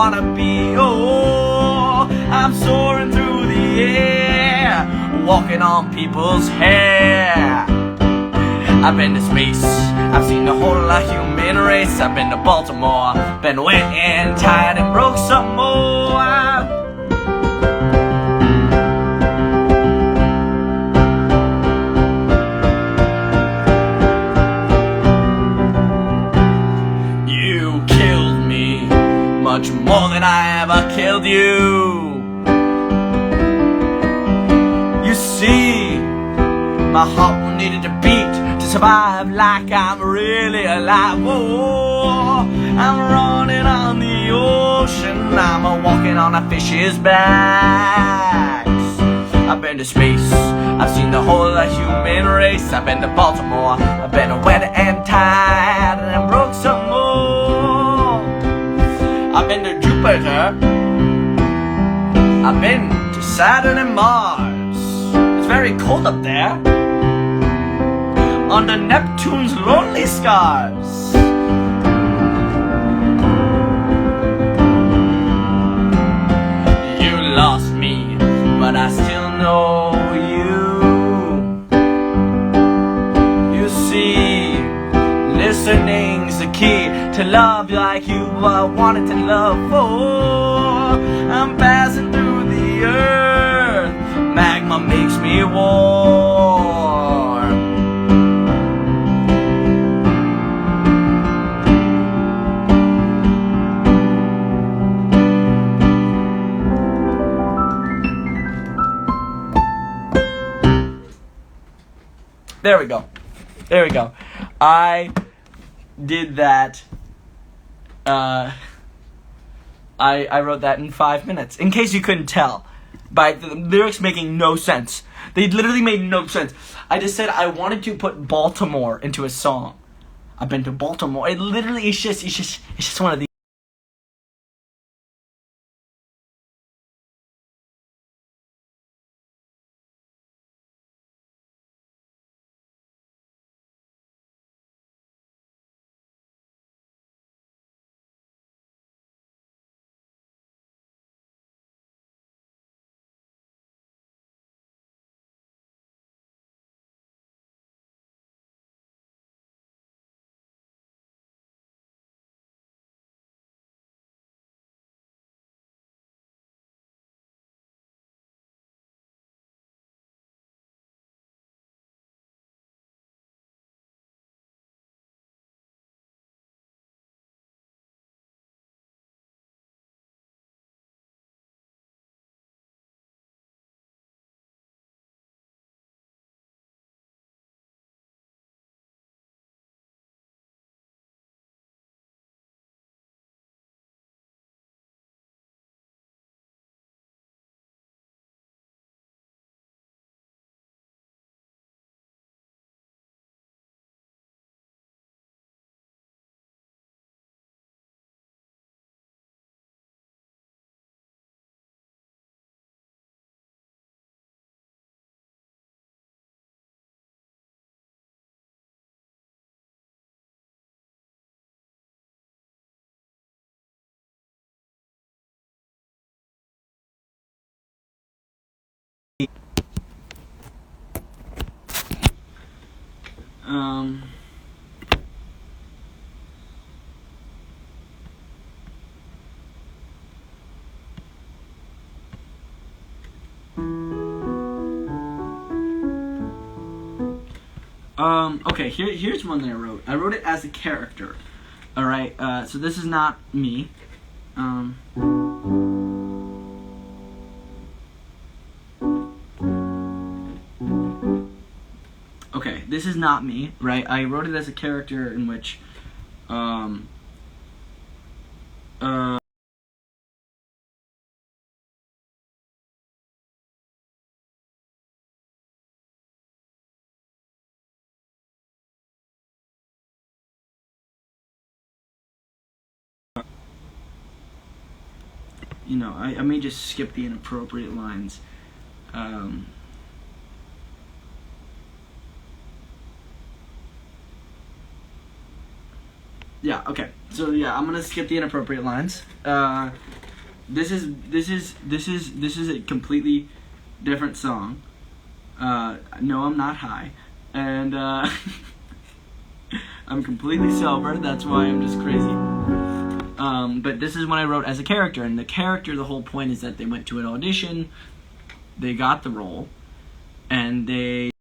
wanna be. Oh, I'm soaring through the air, walking on people's hair. I've been to space, I've seen the whole of the human race. I've been to Baltimore, been wet and tired and broke some more. You killed me much more than I ever killed you. You see, my heart will need to beat to survive like I'm really alive. Oh, I'm running on the ocean, I'm walking on a fish's backs. I've been to space, I've seen the whole of the human race. I've been to Baltimore, I've been wet and tired and I broke some more. I've been to Jupiter, I've been to Saturn and Mars. It's very cold up there, under Neptune's lonely scars. You lost me, but I still know you. You see, listening's the key to love like you wanted to love. Oh, I'm passing through the earth, magma makes me warm. There we go. There we go. I did that. I wrote that in 5 minutes. In case you couldn't tell, by the lyrics making no sense. They literally made no sense. I just said I wanted to put Baltimore into a song. I've been to Baltimore. It literally is just it's just one of these. Okay, here's one that I wrote. I wrote it as a character. Alright, so this is not me. Okay, this is not me, right? I wrote it as a character in which, you know, I may just skip the inappropriate lines. Yeah, okay. So yeah, I'm gonna skip the inappropriate lines. This is a completely different song. No, I'm not high, and I'm completely sober. That's why I'm just crazy. But this is one I wrote as a character, and the character, the whole point is that they went to an audition, they got the role, and they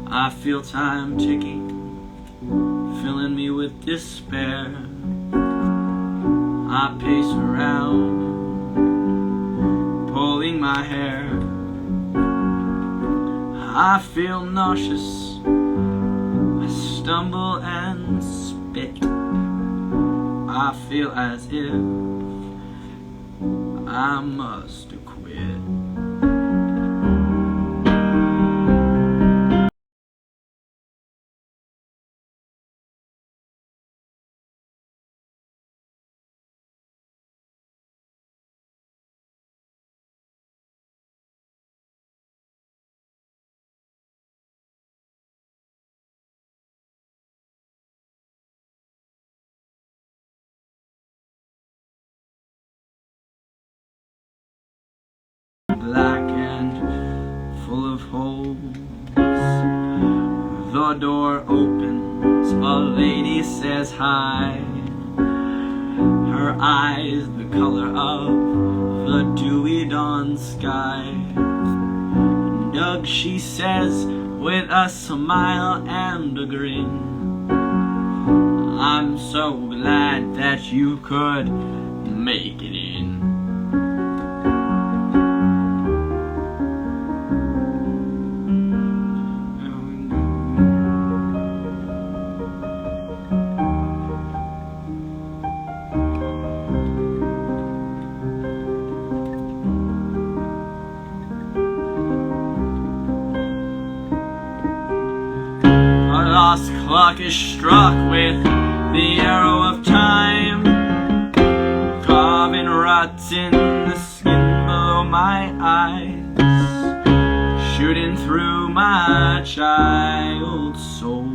I feel time ticking, filling me with despair. I pace around, pulling my hair. I feel nauseous, I stumble and spit. I feel as if I must quit. Black and full of holes. The door opens, a lady says hi. Her eyes the color of the dewy dawn sky. Doug, she says, with a smile and a grin, I'm so glad that you could make it in. A lost clock is struck with the arrow of time, carving ruts in the skin below my eyes, shooting through my child's soul.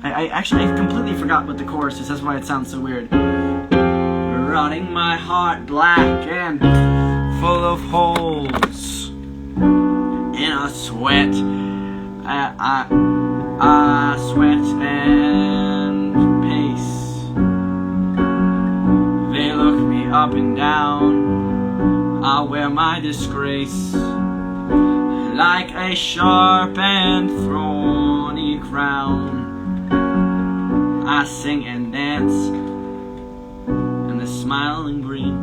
I completely forgot what the chorus is, that's why it sounds so weird. Rotting my heart black and full of holes, in a sweat. I sweat and pace. They look me up and down. I wear my disgrace like a sharp and thorny crown. I sing and dance in the smiling green.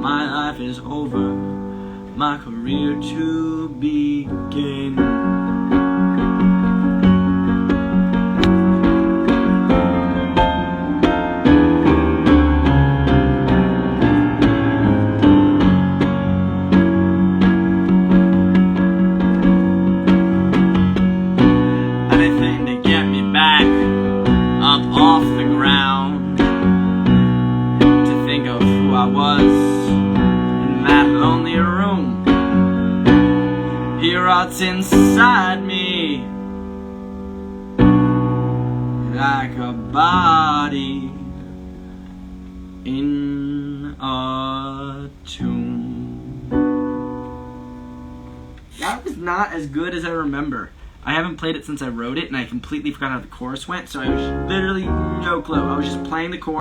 My life is over, my career to begin. Anything to get me back up off the ground, to think of who I was in that lonely room. He rots inside me like a body in a tomb. That was not as good as I remember. I haven't played it since I wrote it, and I completely forgot how the chorus went, so I was literally no clue. I was just playing the chorus.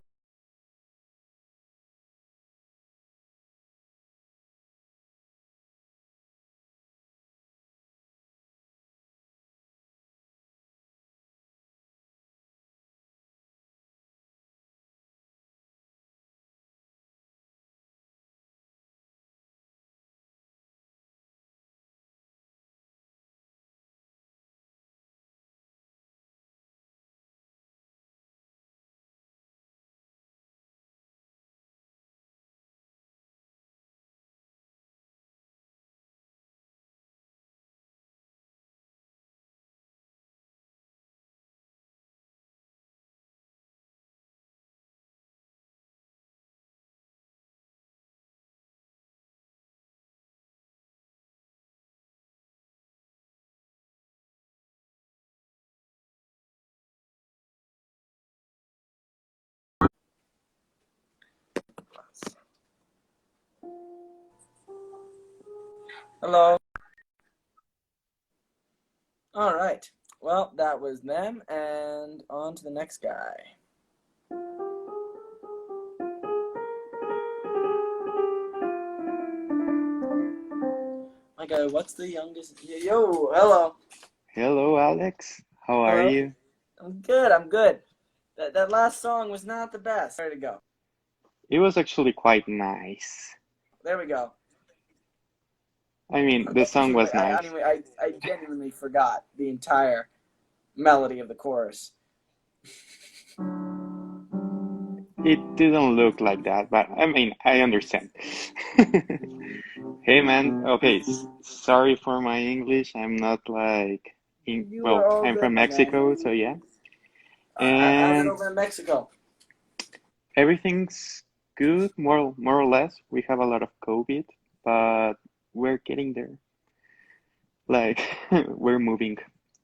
Hello. All right. Well, that was them, and on to the next guy. My guy, what's the youngest? Yo, hello. Hello, Alex. How are Hello. you? I'm good. I'm good. That last song was not the best. Ready to go. It was actually quite nice. There we go. I mean, the song Actually, was nice. I genuinely forgot the entire melody of the chorus. It didn't look like that, but I mean, I understand. Hey, man. Okay, sorry for my English. I'm not like You are all I'm good, from my man. Mexico, so yeah. How's it And over in Mexico? everything's good, more or less. We have a lot of COVID, but we're getting there. Like, we're moving.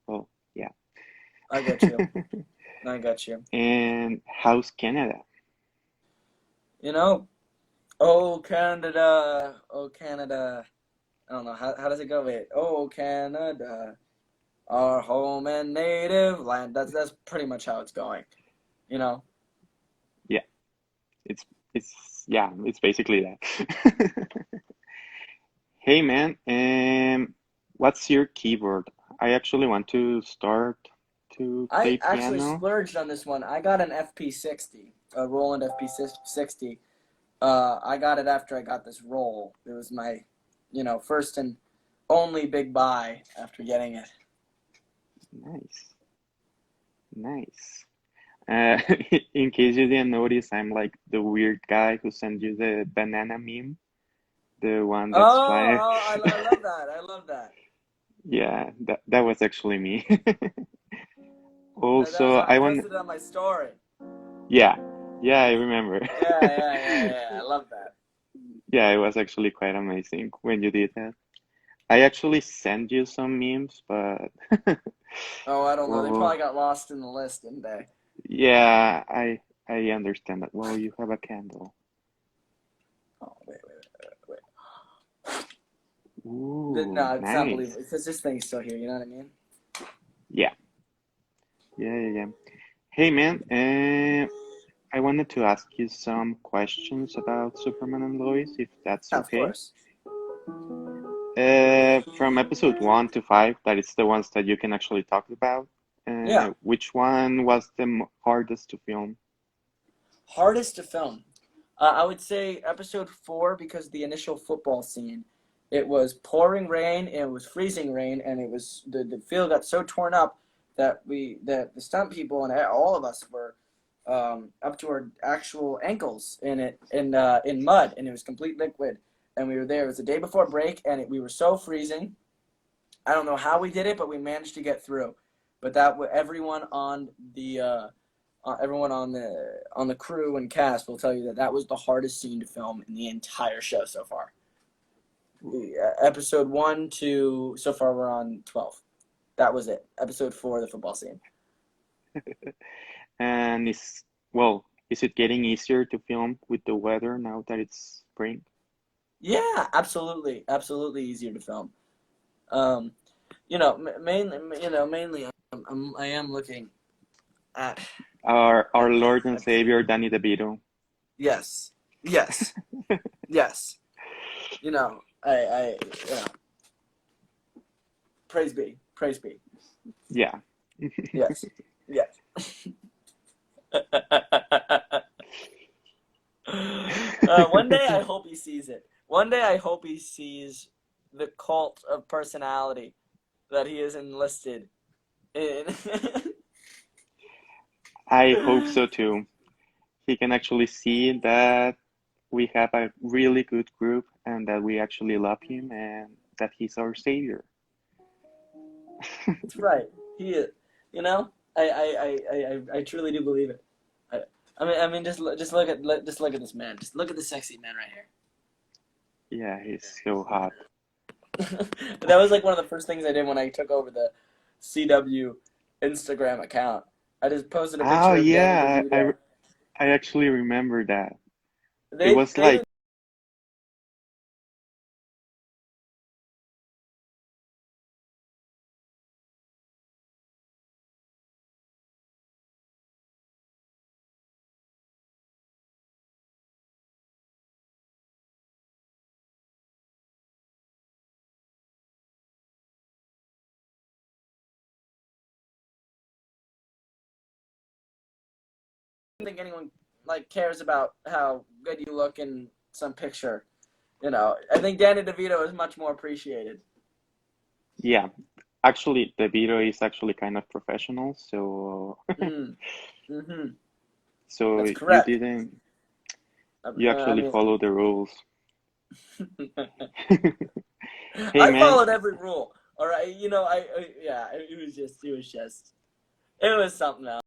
Well, yeah. I got you. I got you. And how's Canada? You know, oh Canada, oh Canada. I don't know how does it go? Wait, oh Canada, our home and native land. That's pretty much how it's going. You know. Yeah, it's basically that. Hey man, what's your keyboard? I actually want to start to I play actually piano. splurged on this one. I got an FP60, a Roland FP60. I got it after I got this roll. It was my, first and only big buy after getting it. Nice, nice. Uh, in case you didn't notice, I'm like the weird guy who sent you the banana meme, the one that's flying. I love that. I love that. Yeah, that was actually me. That was Also, I I want, posted it on my story. yeah, yeah, I remember. Yeah. I love that. Yeah, it was actually quite amazing when you did that. I actually sent you some memes, but Oh, I don't know. They well, probably got lost in the list, didn't they? yeah, I understand that. Well, you have a candle. Oh, wait. Ooh, No, it's not nice. believable because this thing's still here. You know what I mean? Yeah, yeah. Hey, man, I wanted to ask you some questions about Superman and Lois, if that's Yeah, of okay. course. From episode 1 to 5, that is the ones that you can actually talk about. Yeah. Which one was the hardest to film? Hardest to film. I would say episode 4 because the initial football scene. It was pouring rain and it was freezing rain and it was the field got so torn up that the stunt people and all of us were up to our actual ankles in mud and it was complete liquid and we were there. It was the day before break and we were so freezing. I don't know how we did it, but we managed to get through. But everyone on the crew and cast will tell you that was the hardest scene to film in the entire show so far. Episode 1 to so far we're on 12. That was it. Episode 4, the football scene. And is it getting easier to film with the weather now that it's spring? Yeah, absolutely easier to film. Um, mainly I am looking at Our Lord and at Savior Danny DeVito. yes, yes, yes. I praise be. Yeah. Yes, yes. One day I hope he sees it. One day I hope he sees the cult of personality that he is enlisted in. I hope so too. He can actually see that we have a really good group and that we actually love him and that he's our savior. That's right. He is. You know, I truly do believe it. I mean, just look at this man. Just look at the sexy man right here. Yeah, he's so hot. That was like one of the first things I did when I took over the CW Instagram account. I just posted a Oh picture of Danny yeah, DeVito. I actually remember that. It They was they like think anyone like cares about how good you look in some picture. You know, I think Danny DeVito is much more appreciated. Yeah, actually, the video is actually kind of professional, so Mm-hmm. so That's you correct. didn't, you I actually mean, follow the rules. Hey I man, followed every rule. All right, you know, yeah, it was something else.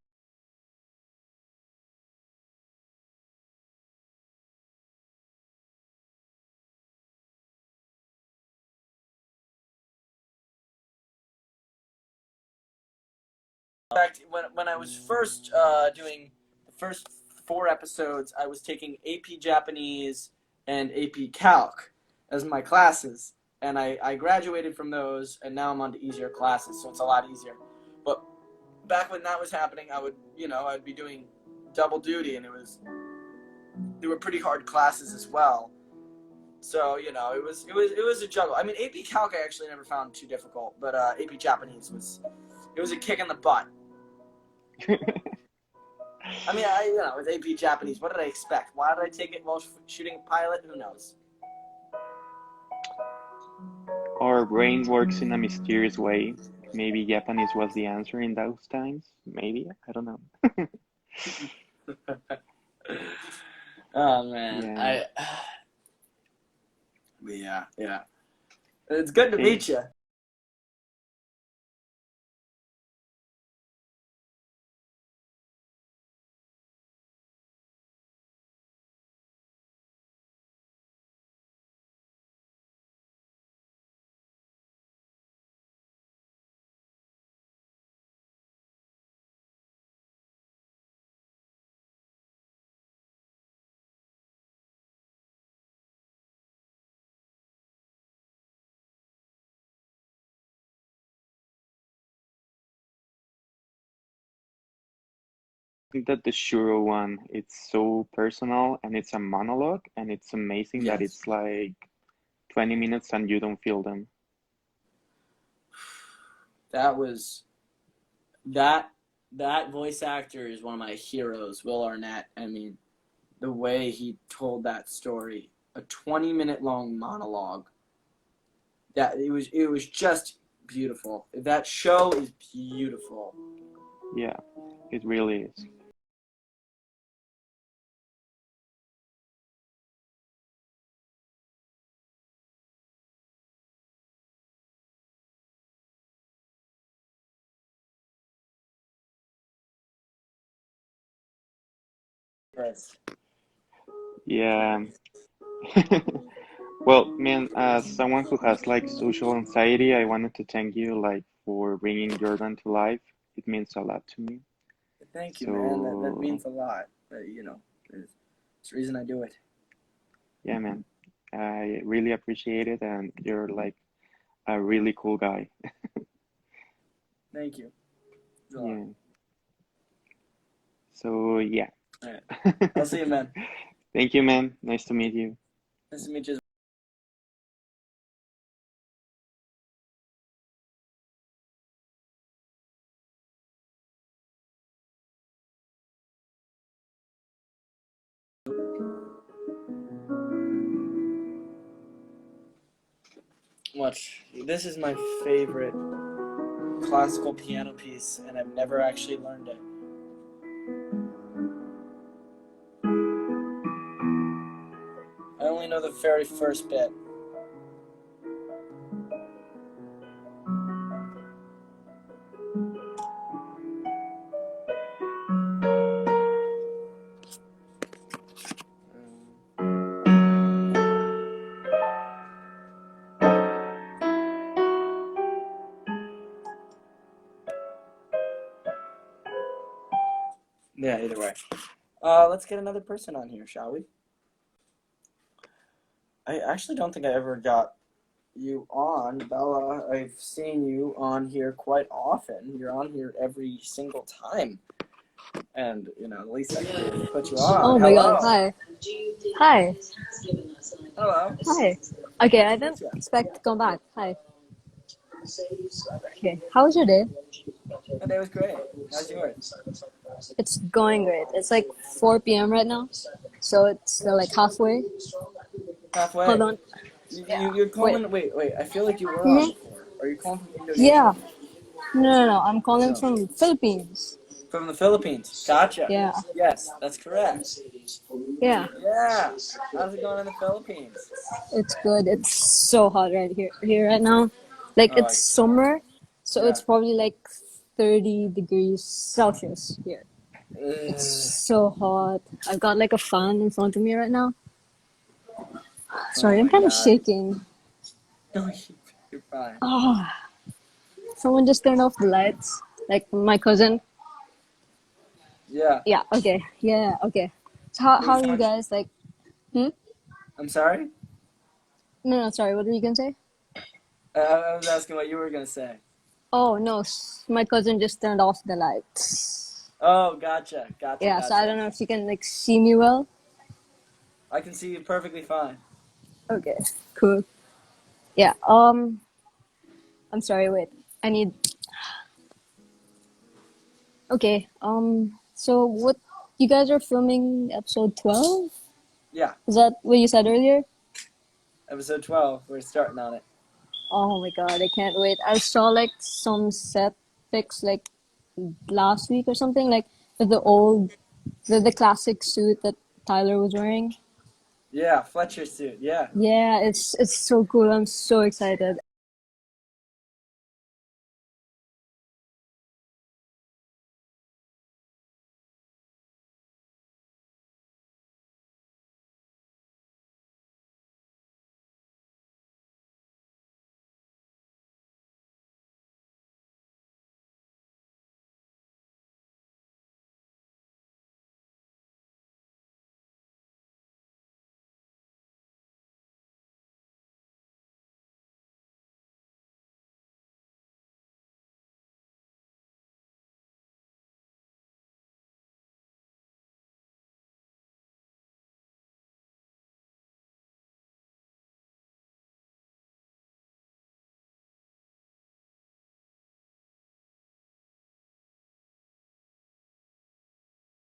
In fact, when I was first doing the first 4 episodes, I was taking AP Japanese and AP Calc as my classes, and I graduated from those, and now I'm on to easier classes, so it's a lot easier. But back when that was happening, I'd be doing double duty, and they were pretty hard classes as well. So it was a juggle. I mean, AP Calc I actually never found too difficult, but AP Japanese was a kick in the butt. I mean, with AP Japanese, what did I expect? Why did I take it while shooting a pilot? Who knows? our brain works in a mysterious way. Maybe Japanese was the answer in those times. Maybe, I don't know. Oh man, Yeah. yeah. It's good to Hey, meet you. I think that the Shuro one, it's so personal and it's a monologue and it's amazing that Yes, it's like 20 minutes and you don't feel them. that was that that voice actor is one of my heroes, Will Arnett. I mean, the way he told that story, a 20-minute long monologue. It was just beautiful. That show is beautiful. Yeah, it really is. Yes. Yeah. Well, man, as someone who has like social anxiety, I wanted to thank you like for bringing Jordan to life. It means a lot to me. Thank you, man. That So, means a lot. It's the reason I do it. yeah, man, I really appreciate it, and you're like a really cool guy. Thank you. It's a lot. Yeah. So, yeah. All right. I'll see you, man. Thank you, man. Nice to meet you. Nice to meet you. Watch. This is my favorite classical piano piece, and I've never actually learned it. I only know the very first bit. Yeah, either way. Let's get another person on here, shall we? I actually don't think I ever got you on, Bella. I've seen you on here quite often. You're on here every single time. And, at least I can put you on. Oh my god, Hello. hi. Hi. Hello. Hi. Okay, I didn't Yeah. expect to come back. Hi. Okay, how was your day? My day was great. How's yours? It's going great. It's like 4 p.m. right now, so it's like halfway. Hold Halfway. on. Yeah. You're Wait. calling. Wait. I feel like you were on Hmm. before. Are you calling from Indonesia? Yeah. No. I'm calling No. from Philippines. From the Philippines. Gotcha. Yeah. Yes, that's correct. Yeah. Yeah. How's it going in the Philippines? It's good. It's so hot here right now. Like Oh, it's summer, so yeah. it's probably like 30 degrees Celsius here. It's Ugh. so hot. I've got like a fan in front of me right now. Oh Sorry, I'm my kind of God. shaking. No, you're fine. Oh, someone just turned off the lights. Like my cousin. Yeah. Yeah. Okay. Yeah. Okay. So how Wait, are you guys? Like, hmm? I'm sorry. No. Sorry. What were you gonna say? I was asking what you were gonna say. Oh no, my cousin just turned off the lights. Oh, gotcha. Gotcha. Yeah. So I Gotcha. don't know if she can like see me well. I can see you perfectly fine. Okay. Cool. Yeah. I'm sorry. Wait. I need. Okay. So what? You guys are filming episode 12? Yeah. Is that what you said earlier? Episode 12. We're starting on it. Oh my god, I can't wait. I saw like some set pics like last week or something, like with the classic suit that Tyler was wearing. Yeah, Fletcher suit. Yeah. Yeah, it's so cool. I'm so excited.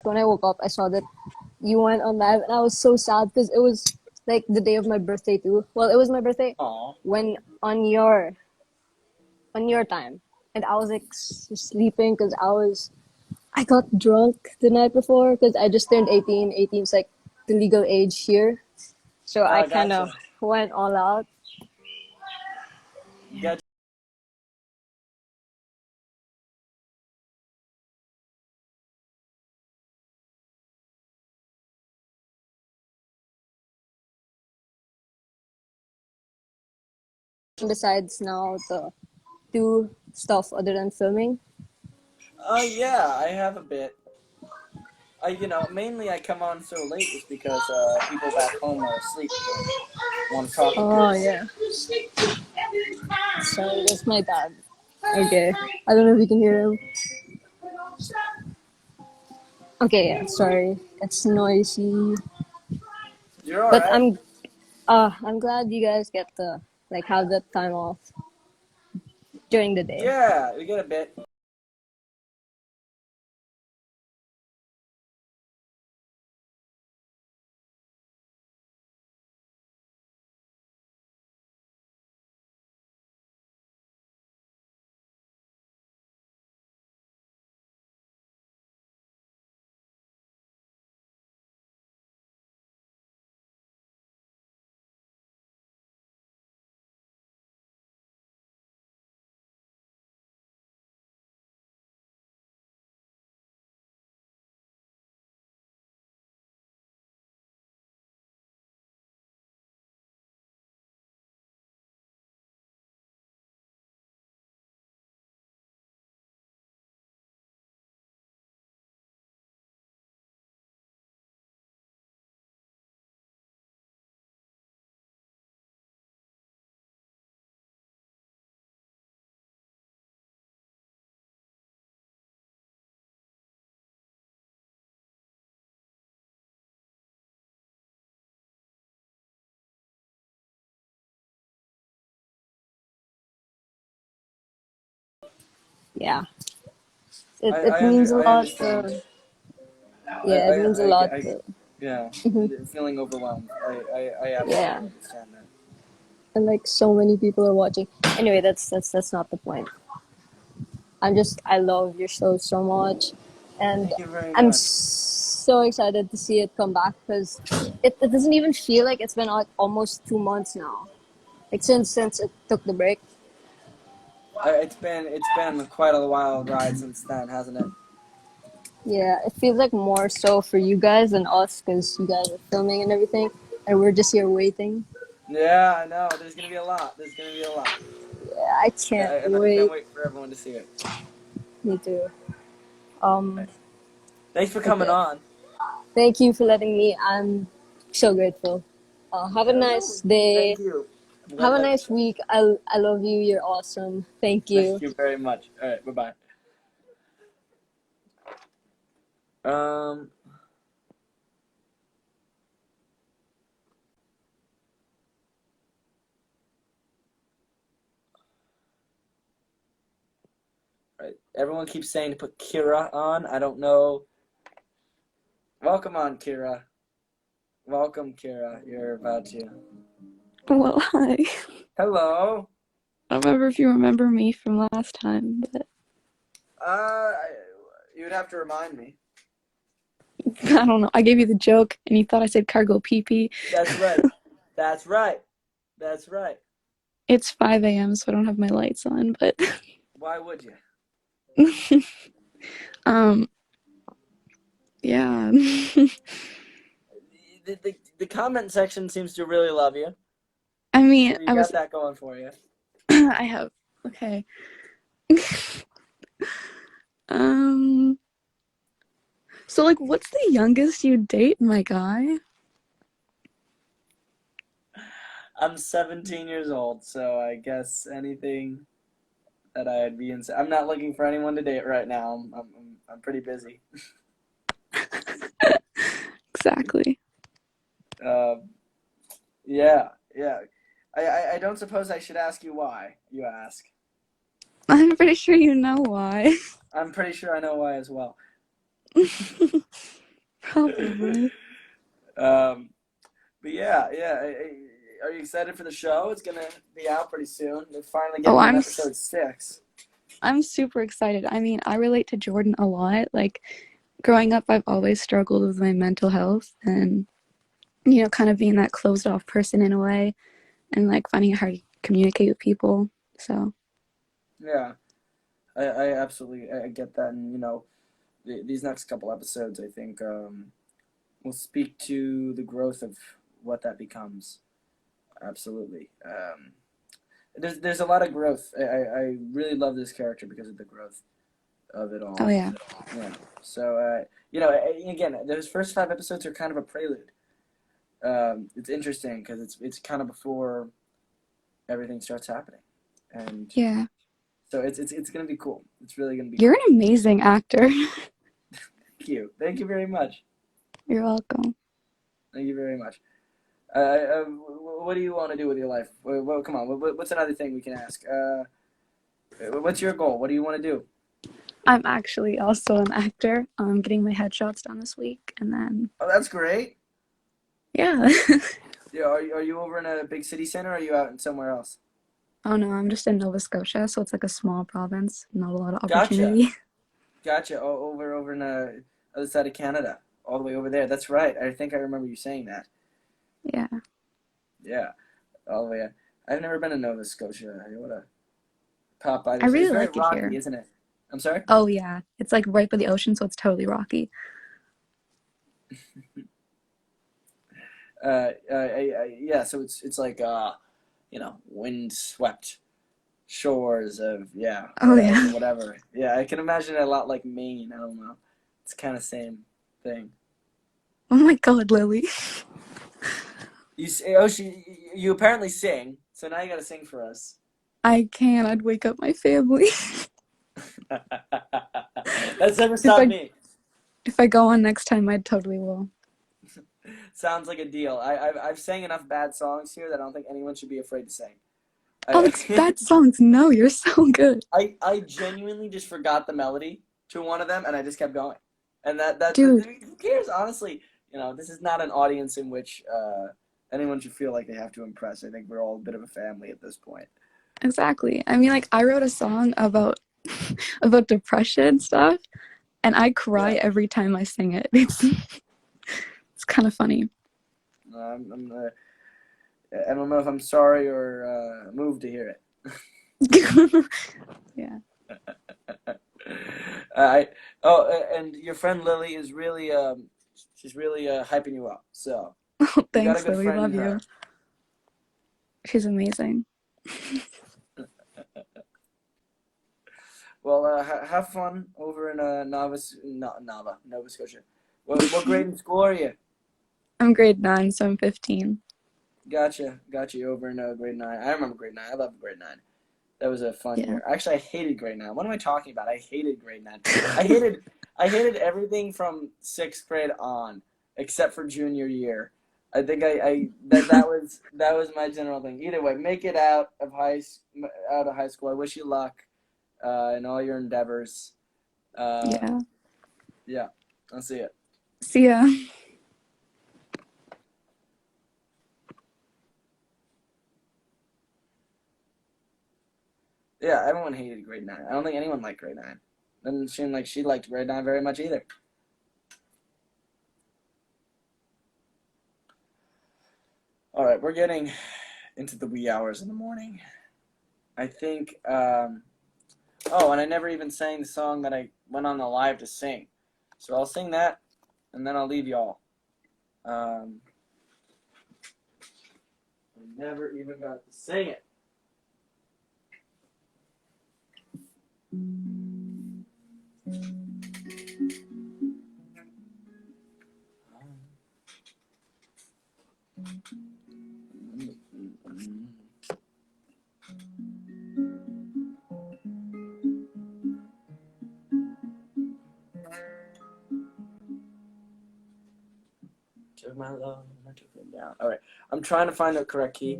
When I woke up, I saw that you went on live, and I was so sad because it was like the day of my birthday too. Well, it was my birthday Aw. when on your time, and I was like sleeping because I got drunk the night before because I just turned 18. 18 is like the legal age here. So I kind of Gotcha. went all out. Gotcha. Besides now to do stuff other than filming. Yeah, I have a bit. Mainly I come on so late is because people back home are asleep and want to talk with me. Oh yeah. Sorry, that's my dad. Okay. I don't know if you can hear him. Okay, yeah, sorry. It's noisy. You're all But right. I'm glad you guys get to like have that time off during the day. Yeah, we get a bit. Yeah. It means a I lot understand. Yeah, it means a lot. Yeah, Mhm. feeling overwhelmed. I Yeah, absolutely understand that. and like so many people are watching. Anyway, that's not the point. I love your show so much, and Thank you very I'm much. so excited to see it come back because it doesn't even feel like it's been like almost 2 months now, like since it took the break. It's been quite a wild ride since then, hasn't it? Yeah, it feels like more so for you guys than us because you guys are filming and everything, and we're just here waiting. Yeah, I know. There's gonna be a lot. There's gonna be a lot. Yeah, I can't And I can't wait. wait for everyone to see it. Me too. Um, Right. Thanks for coming okay. on. Thank you for letting me. I'm so grateful. Have a No, nice day. thank you. I'm Have glad a that. nice week. I love you. You're awesome. Thank Thank you. you very much. All right, bye bye. Right. Everyone keeps saying to put Kira on. I don't know. Welcome on, Kira. Welcome, Kira. You're about to. Well, hi. Hello. I don't remember if you remember me from last time, but Uh, you'd have to remind me. I don't know. I gave you the joke, and you thought I said cargo pee-pee. That's right. That's right. That's right. It's 5 a.m., so I don't have my lights on, but Why would you? um, yeah. The comment section seems to really love you. I mean, So you got that going for you. I have, okay. Um, so like, what's the youngest you date, my guy? I'm 17 years old, so I guess anything that I'd be in. I'm not looking for anyone to date right now. I'm pretty busy. Exactly. Yeah, yeah. I don't suppose I should ask you why. You ask. I'm pretty sure you know why. I'm pretty sure I know why as well. Probably. But yeah, yeah. Are you excited for the show? It's gonna be out pretty soon. They're finally Oh, getting on episode 6. I'm super excited. I mean, I relate to Jordan a lot. Like, growing up, I've always struggled with my mental health and, you know, kind of being that closed off person in a way and like finding it hard to communicate with people. So, Yeah, I absolutely I get that, and these next couple episodes, I think, will speak to the growth of what that becomes. Absolutely. There's a lot of growth. I really love this character because of the growth of it all. oh yeah. Yeah. So again, those first 5 episodes are kind of a prelude. It's interesting because it's kind of before everything starts happening, and Yeah. so it's gonna be cool. It's really gonna be You're cool. an amazing actor. Thank you. Thank you very much. You're welcome. Thank you very much. What do you want to do with your life? Well, come on. What's another thing we can ask? What's your goal? What do you want to do? I'm actually also an actor. I'm getting my headshots done this week, and then Oh, that's great. yeah. Yeah, are you over in a big city center, or are you out in somewhere else? Oh no, I'm just in Nova Scotia, so it's like a small province, not a lot of Gotcha. opportunity. Gotcha. Oh, over in the other side of Canada, all the way over there. That's right. I think I remember you saying that. Yeah. Yeah, all the way. I've never been to Nova Scotia. I want to pop by I this. It's really very like it rocky, here. isn't it? I'm sorry. Oh yeah, it's like right by the ocean, so it's totally rocky. Yeah. So it's like windswept shores of Oh yeah. whatever. Yeah, I can imagine it a lot like Maine. I don't know. It's kind of same thing. Oh my God, Lily. You apparently sing, so now you gotta sing for us. I can. I'd wake up my family. That's never If stopped I me. if I go on next time, I totally will. Sounds like a deal. I've sang enough bad songs here that I don't think anyone should be afraid to sing. Oh, it's bad songs. No, you're so good. I genuinely just forgot the melody to one of them, and I just kept going. And Dude, who cares? Honestly, this is not an audience in which anyone should feel like they have to impress. I think we're all a bit of a family at this point. exactly. I mean, like I wrote a song about about depression stuff, and I cry Yeah. every time I sing it. It's kind of funny. I don't know if I'm sorry or moved to hear it. Yeah. I and your friend Lily is really she's really hyping you up. So you got a Thanks, good Lily. friend in Love you. her. She's amazing. Well, have fun over in Nova Scotia. What grade in school are you? I'm grade 9, so I'm 15. Gotcha. You over in grade 9. I remember grade 9. I love grade 9. That was a fun Yeah. year. Actually, I hated grade 9. What am I talking about? I hated grade 9. I hated everything from 6th grade on, except for junior year. I think that was my general thing. Either way, make it out of high school. I wish you luck in all your endeavors. Yeah. Yeah, I'll see it. See ya. Yeah, everyone hated grade 9. I don't think anyone liked grade 9. Doesn't seem like she liked grade 9 very much either. All right, we're getting into the wee hours in the morning. I think, oh, and I never even sang the song that I went on the live to sing. So I'll sing that, and then I'll leave y'all. I never even got to sing it. Took my love and I took it down. All right, I'm trying to find the correct key.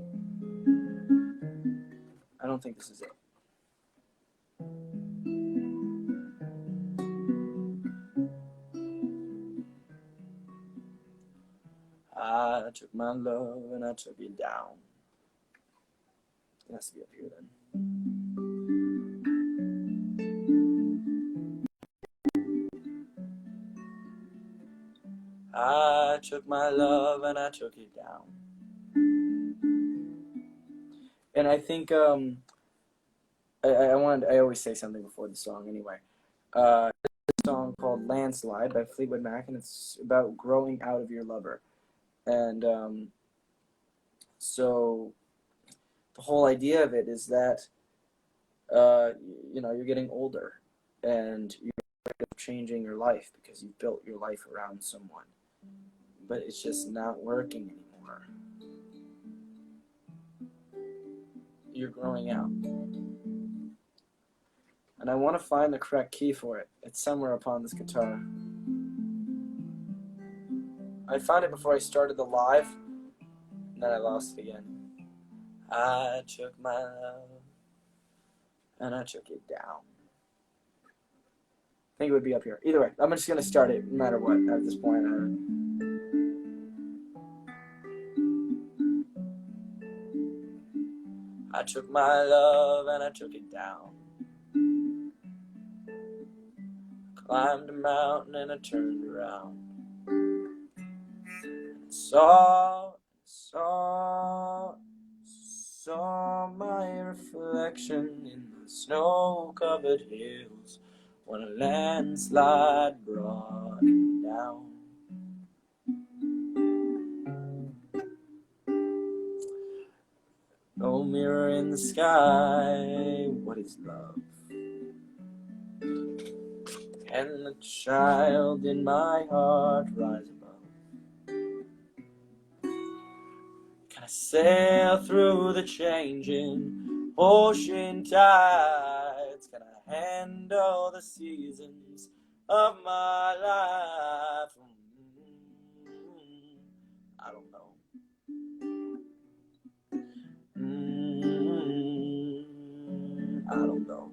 I don't think this is it. I took my love and I took it down. It has to be up here then. I took my love and I took it down. And I think I always say something before the song anyway. A song called Landslide by Fleetwood Mac, and it's about growing out of your lover. And so the whole idea of it is that you're getting older and you're changing your life because you've built your life around someone, but it's just not working anymore. You're growing out. And I want to find the correct key for it. It's somewhere upon this guitar. I found it before I started the live, and then I lost it again. I took my love, and I took it down. I think it would be up here. Either way, I'm just going to start it no matter what at this point. I took my love, and I took it down. Climbed a mountain, and I turned around. Saw my reflection in the snow-covered hills when a landslide brought me down. No mirror in the sky, what is love? Can the child in my heart rise above? Can I sail through the changing ocean tides? Can I handle the seasons of my life? I don't know. I don't know.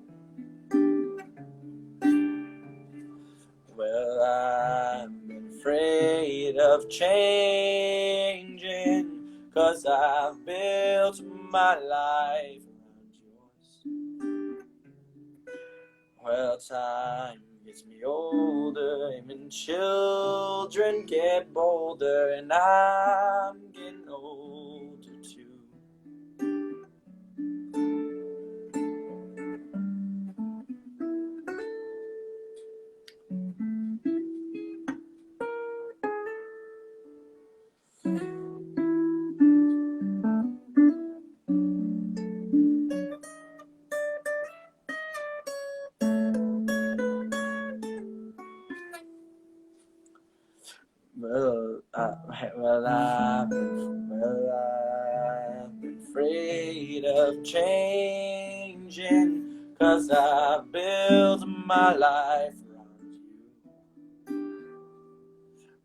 Well, I'm afraid of changing, 'cause I've built my life around yours. Well, time gets me older, even children get bolder, and I'm getting older too. I've been afraid of changing, 'cause I built my life around you.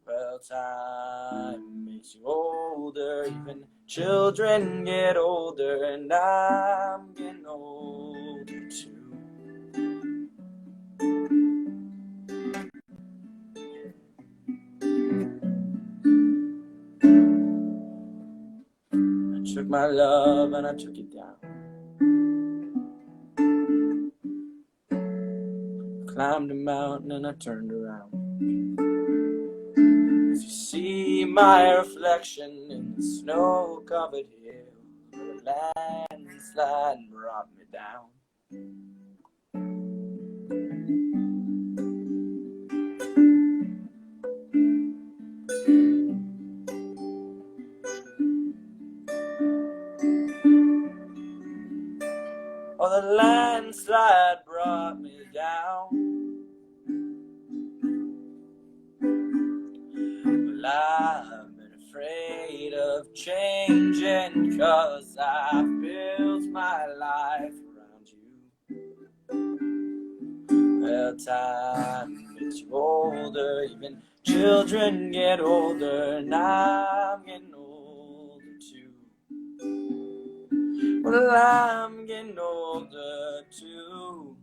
Well, time makes you older, even children get older, and I'm getting older too. I took my love and I took it down. Climbed a mountain and I turned around. If you see my reflection in the snow-covered hill, the landslide brought me down. Oh, the landslide brought me down. Well, I've been afraid of changing, 'cause I built my life around you. Well, time gets you older, even children get older, and I'm getting older too. Well, I'm getting older too.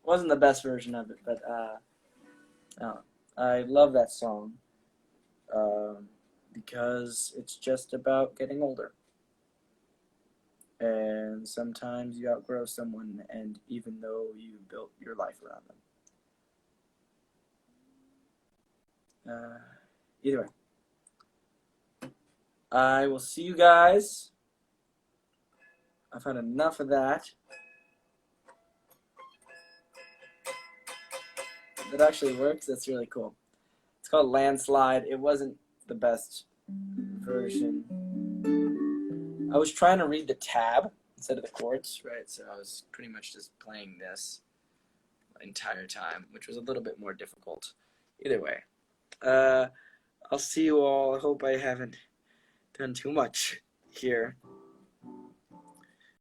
Wasn't the best version of it, but I love that song because it's just about getting older. And sometimes you outgrow someone, and even though you built your life around them. Either way, I will see you guys. I've had enough of that. That actually works. That's really cool. It's called Landslide. It wasn't the best version. I was trying to read the tab instead of the chords, right? So I was pretty much just playing this the entire time, which was a little bit more difficult. Either way, I'll see you all. I hope I haven't done too much here.